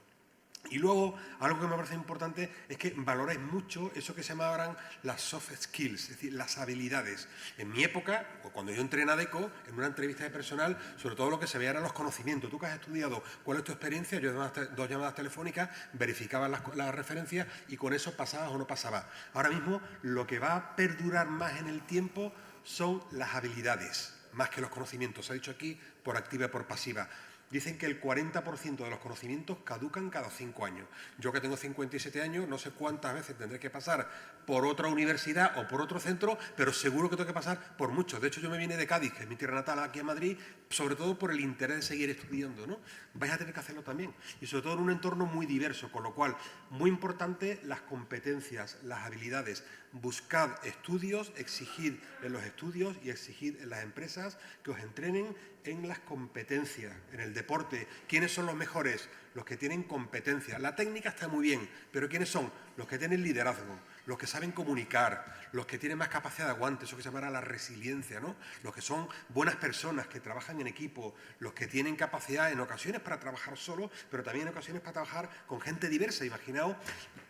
Y luego, algo que me parece importante es que valoráis mucho eso que se llamaban las soft skills, es decir, las habilidades. En mi época, o cuando yo entré en ADECO, en una entrevista de personal, sobre todo lo que se veía eran los conocimientos. Tú que has estudiado, ¿cuál es tu experiencia? Yo dos llamadas telefónicas, verificaba las referencias y con eso pasabas o no pasabas. Ahora mismo, lo que va a perdurar más en el tiempo son las habilidades, más que los conocimientos. Se ha dicho aquí por activa y por pasiva. Dicen que el 40% de los conocimientos caducan cada 5 años. Yo que tengo 57 años, no sé cuántas veces tendré que pasar por otra universidad o por otro centro, pero seguro que tengo que pasar por muchos. De hecho, yo me vine de Cádiz, que es mi tierra natal, aquí a Madrid, sobre todo por el interés de seguir estudiando, ¿no? Vais a tener que hacerlo también. Y sobre todo en un entorno muy diverso, con lo cual, muy importante las competencias, las habilidades. Buscad estudios, exigid en los estudios y exigid en las empresas que os entrenen en las competencias, en el deporte. ¿Quiénes son los mejores? Los que tienen competencia. La técnica está muy bien, pero ¿quiénes son? Los que tienen liderazgo, los que saben comunicar, los que tienen más capacidad de aguante, eso que se llamará la resiliencia, ¿no? Los que son buenas personas, que trabajan en equipo, los que tienen capacidad en ocasiones para trabajar solo, pero también en ocasiones para trabajar con gente diversa. Imaginaos,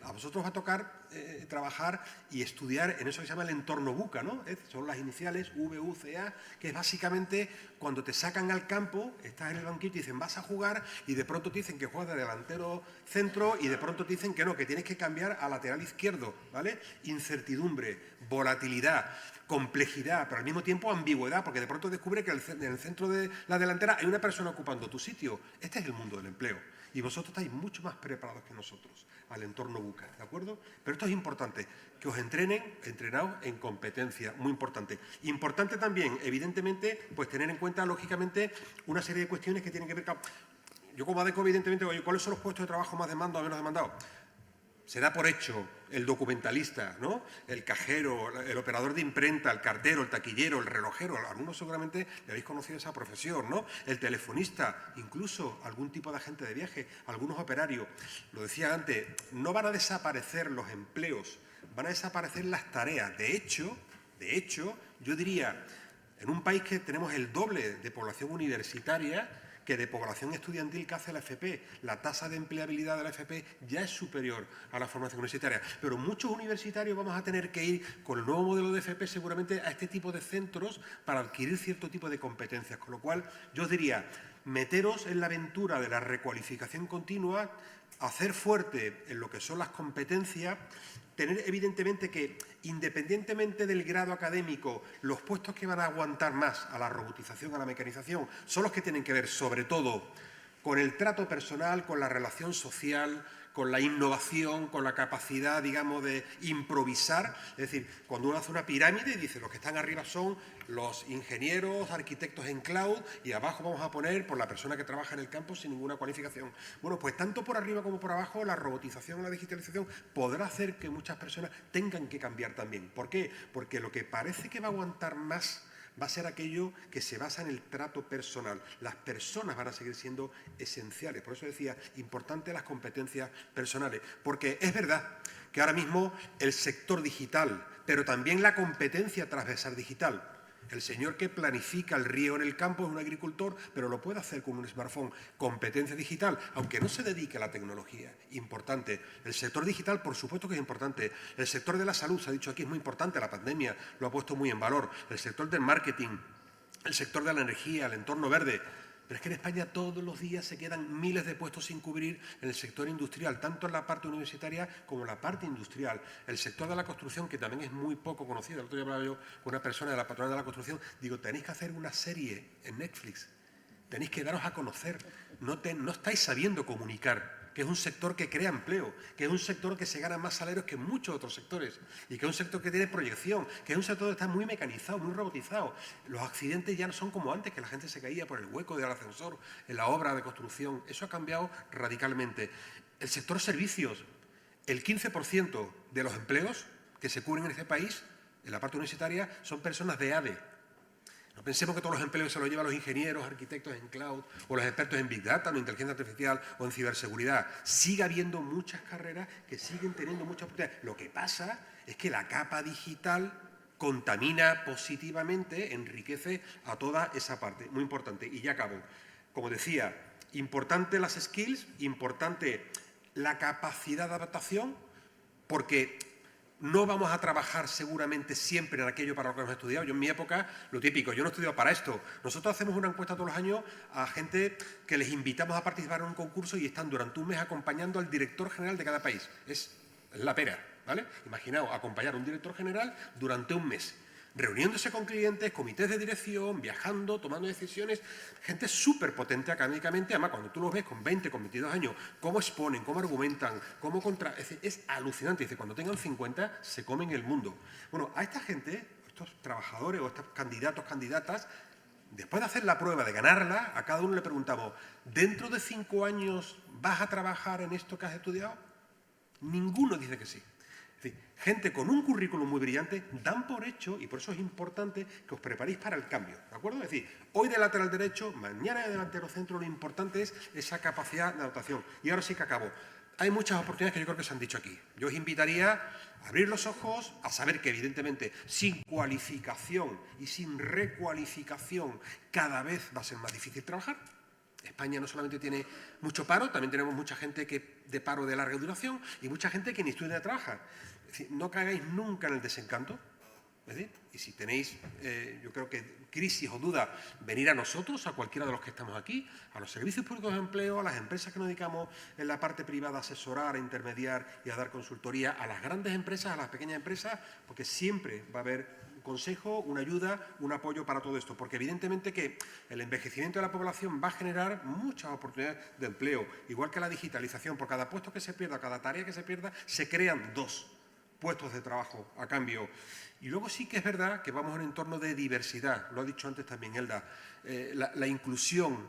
a vosotros va a tocar trabajar y estudiar en eso que se llama el entorno VUCA, ¿no? Son las iniciales VUCA, que es básicamente cuando te sacan al campo, estás en el banquillo y dicen vas a jugar y de pronto te dicen que juegas de delantero centro y de pronto te dicen que no, que tienes que cambiar a lateral izquierdo, ¿vale? Incertidumbre, volatilidad, complejidad, pero al mismo tiempo ambigüedad, porque de pronto descubre que en el centro de la delantera hay una persona ocupando tu sitio. Este es el mundo del empleo. Y vosotros estáis mucho más preparados que nosotros al entorno VUCA, ¿de acuerdo? Pero esto es importante, que os entrenaos en competencia, muy importante. Importante también, evidentemente, pues tener en cuenta, lógicamente, una serie de cuestiones que tienen que ver con... Yo como ADECO, evidentemente, oye, ¿cuáles son los puestos de trabajo más demandados o menos demandados? Se da por hecho el documentalista, ¿no? El cajero, el operador de imprenta, el cartero, el taquillero, el relojero. Algunos seguramente le habéis conocido esa profesión, ¿no? El telefonista, incluso algún tipo de agente de viaje, algunos operarios. Lo decía antes, no van a desaparecer los empleos, van a desaparecer las tareas. De hecho, yo diría, en un país que tenemos el doble de población universitaria que de población estudiantil que hace la FP. La tasa de empleabilidad de la FP ya es superior a la formación universitaria. Pero muchos universitarios vamos a tener que ir con el nuevo modelo de FP seguramente a este tipo de centros para adquirir cierto tipo de competencias. Con lo cual, yo os diría, meteros en la aventura de la recualificación continua, hacer fuerte en lo que son las competencias, tener evidentemente que, independientemente del grado académico, los puestos que van a aguantar más a la robotización, a la mecanización, son los que tienen que ver, sobre todo, con el trato personal, con la relación social, con la innovación, con la capacidad, digamos, de improvisar. Es decir, cuando uno hace una pirámide, dice, los que están arriba son los ingenieros, arquitectos en cloud, y abajo vamos a poner por la persona que trabaja en el campo sin ninguna cualificación. Bueno, pues tanto por arriba como por abajo, la robotización, la digitalización, podrá hacer que muchas personas tengan que cambiar también. ¿Por qué? Porque lo que parece que va a aguantar más va a ser aquello que se basa en el trato personal. Las personas van a seguir siendo esenciales. Por eso decía, importante las competencias personales. Porque es verdad que ahora mismo el sector digital, pero también la competencia transversal digital. El señor que planifica el riego en el campo es un agricultor, pero lo puede hacer con un smartphone. Competencia digital, aunque no se dedique a la tecnología. Importante. El sector digital, por supuesto que es importante. El sector de la salud, se ha dicho aquí, es muy importante. La pandemia lo ha puesto muy en valor. El sector del marketing, el sector de la energía, el entorno verde. Pero es que en España todos los días se quedan miles de puestos sin cubrir en el sector industrial, tanto en la parte universitaria como en la parte industrial. El sector de la construcción, que también es muy poco conocido. El otro día hablaba yo con una persona de la patronal de la construcción. Digo, tenéis que hacer una serie en Netflix. Tenéis que daros a conocer. No estáis sabiendo comunicar, que es un sector que crea empleo, que es un sector que se gana más salarios que muchos otros sectores y que es un sector que tiene proyección, que es un sector que está muy mecanizado, muy robotizado. Los accidentes ya no son como antes, que la gente se caía por el hueco del ascensor en la obra de construcción. Eso ha cambiado radicalmente. El sector servicios, el 15% de los empleos que se cubren en este país, en la parte universitaria, son personas de ADE. No pensemos que todos los empleos se los llevan los ingenieros, arquitectos en cloud o los expertos en Big Data, en inteligencia artificial o en ciberseguridad. Sigue habiendo muchas carreras que siguen teniendo muchas oportunidades. Lo que pasa es que la capa digital contamina positivamente, enriquece a toda esa parte. Muy importante. Y ya acabo. Como decía, importante las skills, importante la capacidad de adaptación, porque no vamos a trabajar seguramente siempre en aquello para lo que hemos estudiado. Yo en mi época, lo típico, yo no he estudiado para esto. Nosotros hacemos una encuesta todos los años a gente que les invitamos a participar en un concurso y están durante un mes acompañando al director general de cada país. Es la pera, ¿vale? Imaginaos acompañar a un director general durante un mes, reuniéndose con clientes, comités de dirección, viajando, tomando decisiones, gente súper potente académicamente. Además, cuando tú los ves con 20, con 22 años, cómo exponen, cómo argumentan, cómo es alucinante. Dice, cuando tengan 50, se comen el mundo. Bueno, a esta gente, estos trabajadores o estos candidatos, candidatas, después de hacer la prueba, de ganarla, a cada uno le preguntamos, ¿dentro de 5 años vas a trabajar en esto que has estudiado? Ninguno dice que sí. Es decir, gente con un currículum muy brillante dan por hecho, y por eso es importante que os preparéis para el cambio, ¿de acuerdo? Es decir, hoy de lateral derecho, mañana de delantero centro, lo importante es esa capacidad de adaptación. Y ahora sí que acabo. Hay muchas oportunidades que yo creo que se han dicho aquí. Yo os invitaría a abrir los ojos, a saber que evidentemente sin cualificación y sin recualificación cada vez va a ser más difícil trabajar. España no solamente tiene mucho paro, también tenemos mucha gente de paro de larga duración y mucha gente que ni estudia ni trabaja. Es decir, no caigáis nunca en el desencanto. ¿Es decir? Y si tenéis, yo creo que crisis o duda, venir a nosotros, a cualquiera de los que estamos aquí, a los servicios públicos de empleo, a las empresas que nos dedicamos en la parte privada a asesorar, a intermediar y a dar consultoría, a las grandes empresas, a las pequeñas empresas, porque siempre va a haber consejo, una ayuda, un apoyo para todo esto, porque evidentemente que el envejecimiento de la población va a generar muchas oportunidades de empleo, igual que la digitalización. Por cada puesto que se pierda, cada tarea que se pierda, se crean 2 puestos de trabajo a cambio. Y luego sí que es verdad que vamos a un entorno de diversidad, lo ha dicho antes también Elda, la inclusión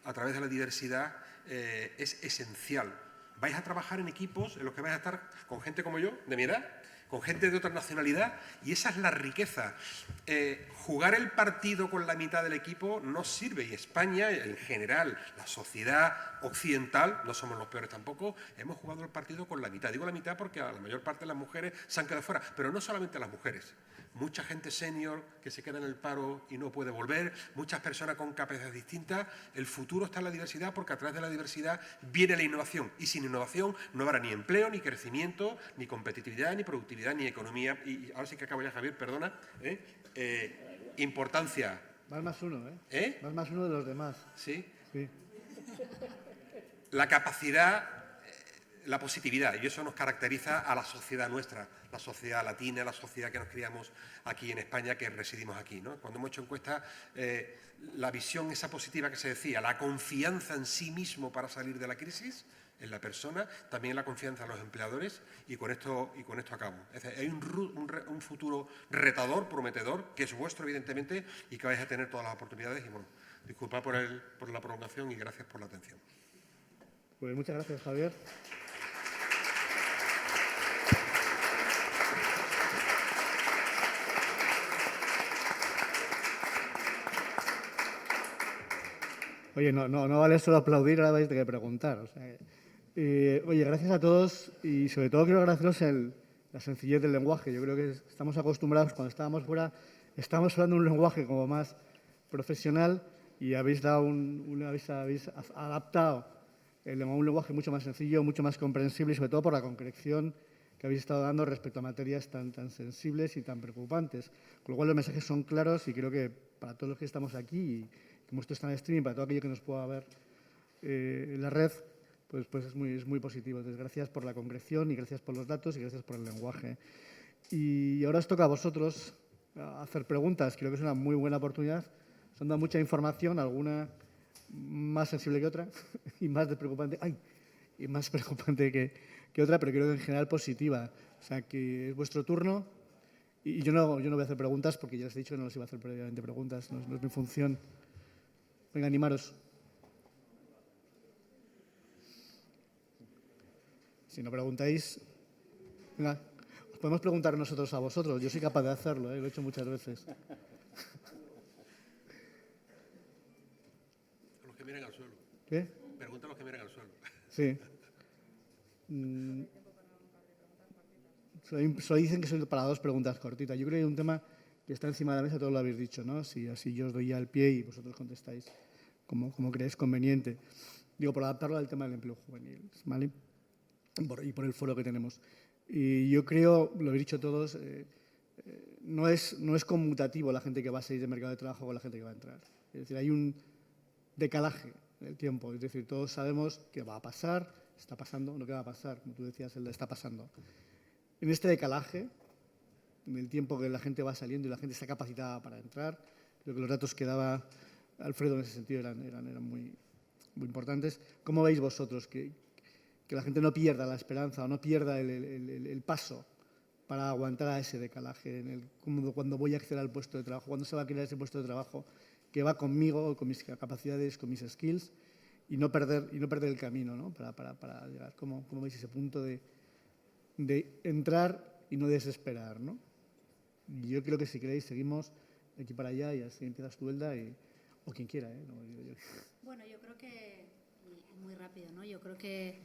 a través de la diversidad es esencial. Vais a trabajar en equipos en los que vais a estar con gente como yo, de mi edad, con gente de otra nacionalidad, y esa es la riqueza. Jugar el partido con la mitad del equipo no sirve, y España, en general, la sociedad occidental, no somos los peores tampoco, hemos jugado el partido con la mitad. Digo la mitad porque a la mayor parte de las mujeres se han quedado fuera, pero no solamente las mujeres. Mucha gente senior que se queda en el paro y no puede volver, muchas personas con capacidades distintas. El futuro está en la diversidad, porque a través de la diversidad viene la innovación, y sin innovación no habrá ni empleo, ni crecimiento, ni competitividad, ni productividad, ni economía. Y ahora sí que acabo ya, Javier, perdona. Importancia. Vas más uno, ¿eh? Vas más uno de los demás. ¿Sí? Sí. La capacidad, la positividad, y eso nos caracteriza a la sociedad nuestra, la sociedad latina, la sociedad que nos criamos aquí en España, que residimos aquí, ¿no? Cuando hemos hecho encuestas, la visión esa positiva que se decía, la confianza en sí mismo para salir de la crisis, en la persona, también la confianza en los empleadores, y con esto acabo. Es decir, hay un futuro retador, prometedor, que es vuestro, evidentemente, y que vais a tener todas las oportunidades. Y bueno, disculpad por la prolongación y gracias por la atención. Pues muchas gracias, Javier. Oye, no vale solo aplaudir, ahora vais a tener que preguntar. O sea, oye, gracias a todos, y sobre todo quiero agradeceros la sencillez del lenguaje. Yo creo que estamos acostumbrados, cuando estábamos fuera, estamos hablando un lenguaje como más profesional, y habéis adaptado un lenguaje mucho más sencillo, mucho más comprensible, y sobre todo por la concreción que habéis estado dando respecto a materias tan sensibles y tan preocupantes. Con lo cual los mensajes son claros, y creo que para todos los que estamos aquí, y como esto está en streaming, para todo aquello que nos pueda ver en la red, pues es muy positivo. Entonces, gracias por la concreción, y gracias por los datos, y gracias por el lenguaje. Y ahora os toca a vosotros hacer preguntas. Creo que es una muy buena oportunidad. Os han dado mucha información, alguna más sensible que otra y más preocupante, y más preocupante que otra, pero creo que en general positiva. O sea, que es vuestro turno, y yo no voy a hacer preguntas, porque ya os he dicho que no os iba a hacer previamente preguntas, no es mi función. Venga, animaros. Si no preguntáis, venga, os podemos preguntar nosotros a vosotros. Yo soy capaz de hacerlo, lo he hecho muchas veces. Los que miran al suelo. ¿Qué? Pregunta a los que miran al suelo. Sí. Solo dicen que son para 2 preguntas cortitas. Yo creo que hay un tema que está encima de la mesa, todos lo habéis dicho, ¿no? Si así yo os doy ya el pie y vosotros contestáis como creéis conveniente. Digo, por adaptarlo al tema del empleo juvenil, ¿vale? y por el foro que tenemos. Y yo creo, lo habéis dicho todos, no es conmutativo la gente que va a salir del mercado de trabajo con la gente que va a entrar. Es decir, hay un decalaje en el tiempo. Es decir, todos sabemos que va a pasar, está pasando, no que va a pasar, como tú decías, está pasando. En este decalaje, en el tiempo que la gente va saliendo y la gente está capacitada para entrar, creo que los datos que daba Alfredo en ese sentido eran muy importantes. ¿Cómo veis vosotros que la gente no pierda la esperanza o no pierda el paso para aguantar a ese decalaje cuando voy a acceder al puesto de trabajo, cuando se va a crear ese puesto de trabajo que va conmigo, con mis capacidades, con mis skills, y no perder el camino, ¿no? para llegar? ¿Cómo veis ese punto de entrar y no desesperar, ¿no? Y yo creo que si queréis seguimos de aquí para allá y así empiezas tu, Elda, o quien quiera, ¿eh? Bueno, yo creo que, y muy rápido, ¿no? Yo creo que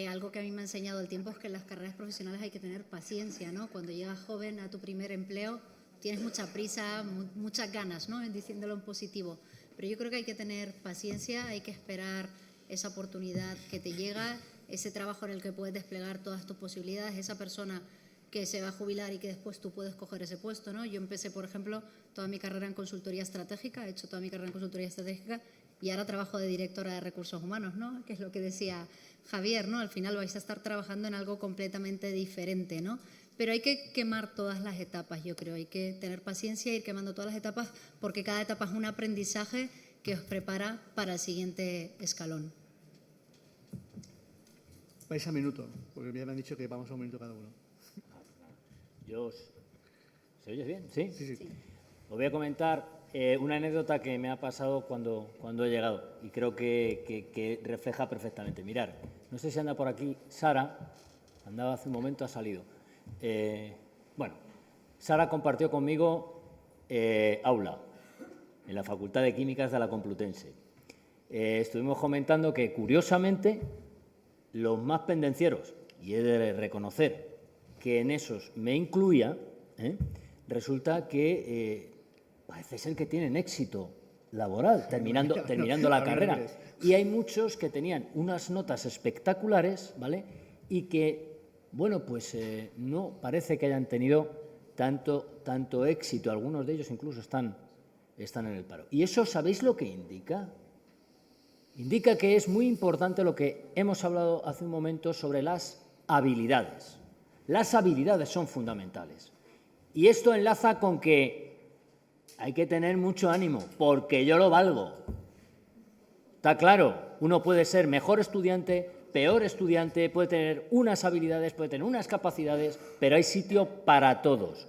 algo que a mí me ha enseñado el tiempo es que en las carreras profesionales hay que tener paciencia, ¿no? Cuando llegas joven a tu primer empleo tienes mucha prisa, muchas ganas, ¿no? Diciéndolo en positivo. Pero yo creo que hay que tener paciencia, hay que esperar esa oportunidad que te llega, ese trabajo en el que puedes desplegar todas tus posibilidades, esa persona que se va a jubilar y que después tú puedes coger ese puesto, ¿no? Yo empecé, por ejemplo, toda mi carrera en consultoría estratégica, he hecho toda mi carrera en consultoría estratégica y ahora trabajo de directora de recursos humanos, ¿no? Que es lo que decía Javier, ¿no? Al final vais a estar trabajando en algo completamente diferente, ¿no? Pero hay que quemar todas las etapas, yo creo. Hay que tener paciencia e ir quemando todas las etapas porque cada etapa es un aprendizaje que os prepara para el siguiente escalón. Vais a minuto, porque ya me han dicho que vamos a un minuto cada uno. ¿Se oye bien? ¿Sí? Sí. Os voy a comentar una anécdota que me ha pasado cuando he llegado y creo que refleja perfectamente. Mirar, no sé si anda por aquí Sara, andaba hace un momento, ha salido. Sara compartió conmigo aula en la Facultad de Químicas de la Complutense. Estuvimos comentando que, curiosamente, los más pendencieros, y he de reconocer que en esos me incluía, resulta que parece ser que tienen éxito laboral terminando la carrera. Y hay muchos que tenían unas notas espectaculares, ¿vale? Y que, no parece que hayan tenido tanto éxito. Algunos de ellos incluso están en el paro. ¿Y eso sabéis lo que indica? Indica que es muy importante lo que hemos hablado hace un momento sobre las habilidades. Las habilidades son fundamentales. Y esto enlaza con que hay que tener mucho ánimo, porque yo lo valgo. Está claro, uno puede ser mejor estudiante, peor estudiante, puede tener unas habilidades, puede tener unas capacidades, pero hay sitio para todos.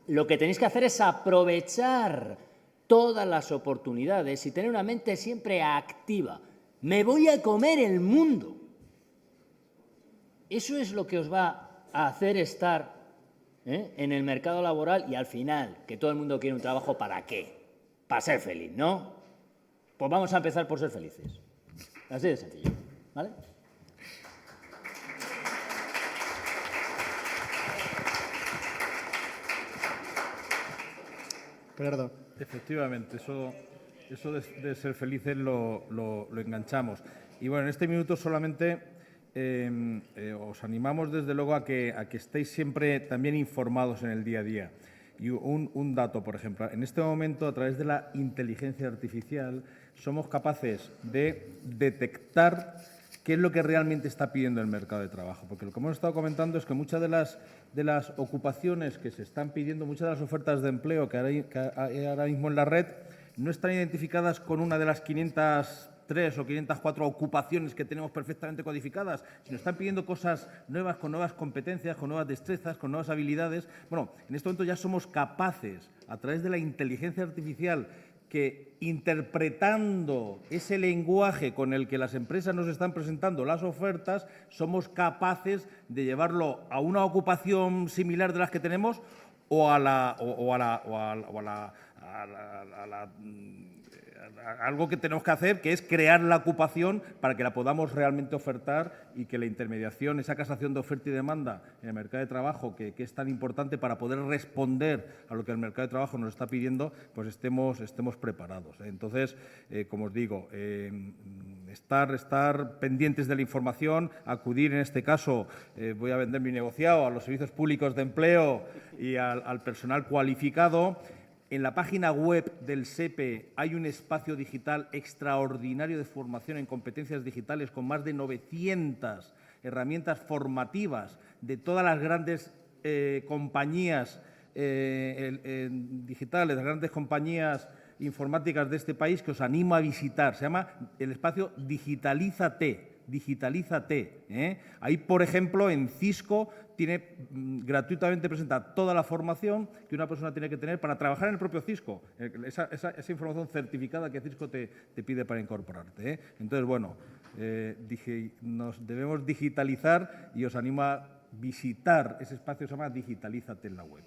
Lo que tenéis que hacer es aprovechar todas las oportunidades y tener una mente siempre activa. Me voy a comer el mundo. Eso es lo que os va a hacer estar en el mercado laboral y al final, que todo el mundo quiere un trabajo, ¿para qué? Para ser feliz, ¿no? Pues vamos a empezar por ser felices. Así de sencillo, ¿vale? Gerardo. Efectivamente, eso de ser felices lo enganchamos. Y bueno, en este minuto solamente os animamos desde luego a que estéis siempre también informados en el día a día. Y un dato, por ejemplo, en este momento, a través de la inteligencia artificial, somos capaces de detectar qué es lo que realmente está pidiendo el mercado de trabajo. Porque lo que hemos estado comentando es que muchas de las ocupaciones que se están pidiendo, muchas de las ofertas de empleo que hay ahora mismo en la red, no están identificadas con una de las 503 o 504 ocupaciones que tenemos perfectamente codificadas, sino están pidiendo cosas nuevas, con nuevas competencias, con nuevas destrezas, con nuevas habilidades. Bueno, en este momento ya somos capaces, a través de la inteligencia artificial, que interpretando ese lenguaje con el que las empresas nos están presentando las ofertas, somos capaces de llevarlo a una ocupación similar de las que tenemos o a algo que tenemos que hacer, que es crear la ocupación para que la podamos realmente ofertar y que la intermediación, esa casación de oferta y demanda en el mercado de trabajo, que es tan importante para poder responder a lo que el mercado de trabajo nos está pidiendo, pues estemos preparados. Entonces, como os digo, estar pendientes de la información, acudir en este caso, voy a vender mi negociado, a los servicios públicos de empleo y al personal cualificado. En la página web del SEPE hay un espacio digital extraordinario de formación en competencias digitales con más de 900 herramientas formativas de todas las grandes compañías digitales, las grandes compañías informáticas de este país, que os animo a visitar. Se llama el espacio Digitalízate. Ahí, por ejemplo, en Cisco tiene gratuitamente presenta toda la formación que una persona tiene que tener para trabajar en el propio Cisco, esa información certificada que Cisco te pide para incorporarte. Entonces, bueno, nos debemos digitalizar y os animo a visitar ese espacio que se llama Digitalízate en la web.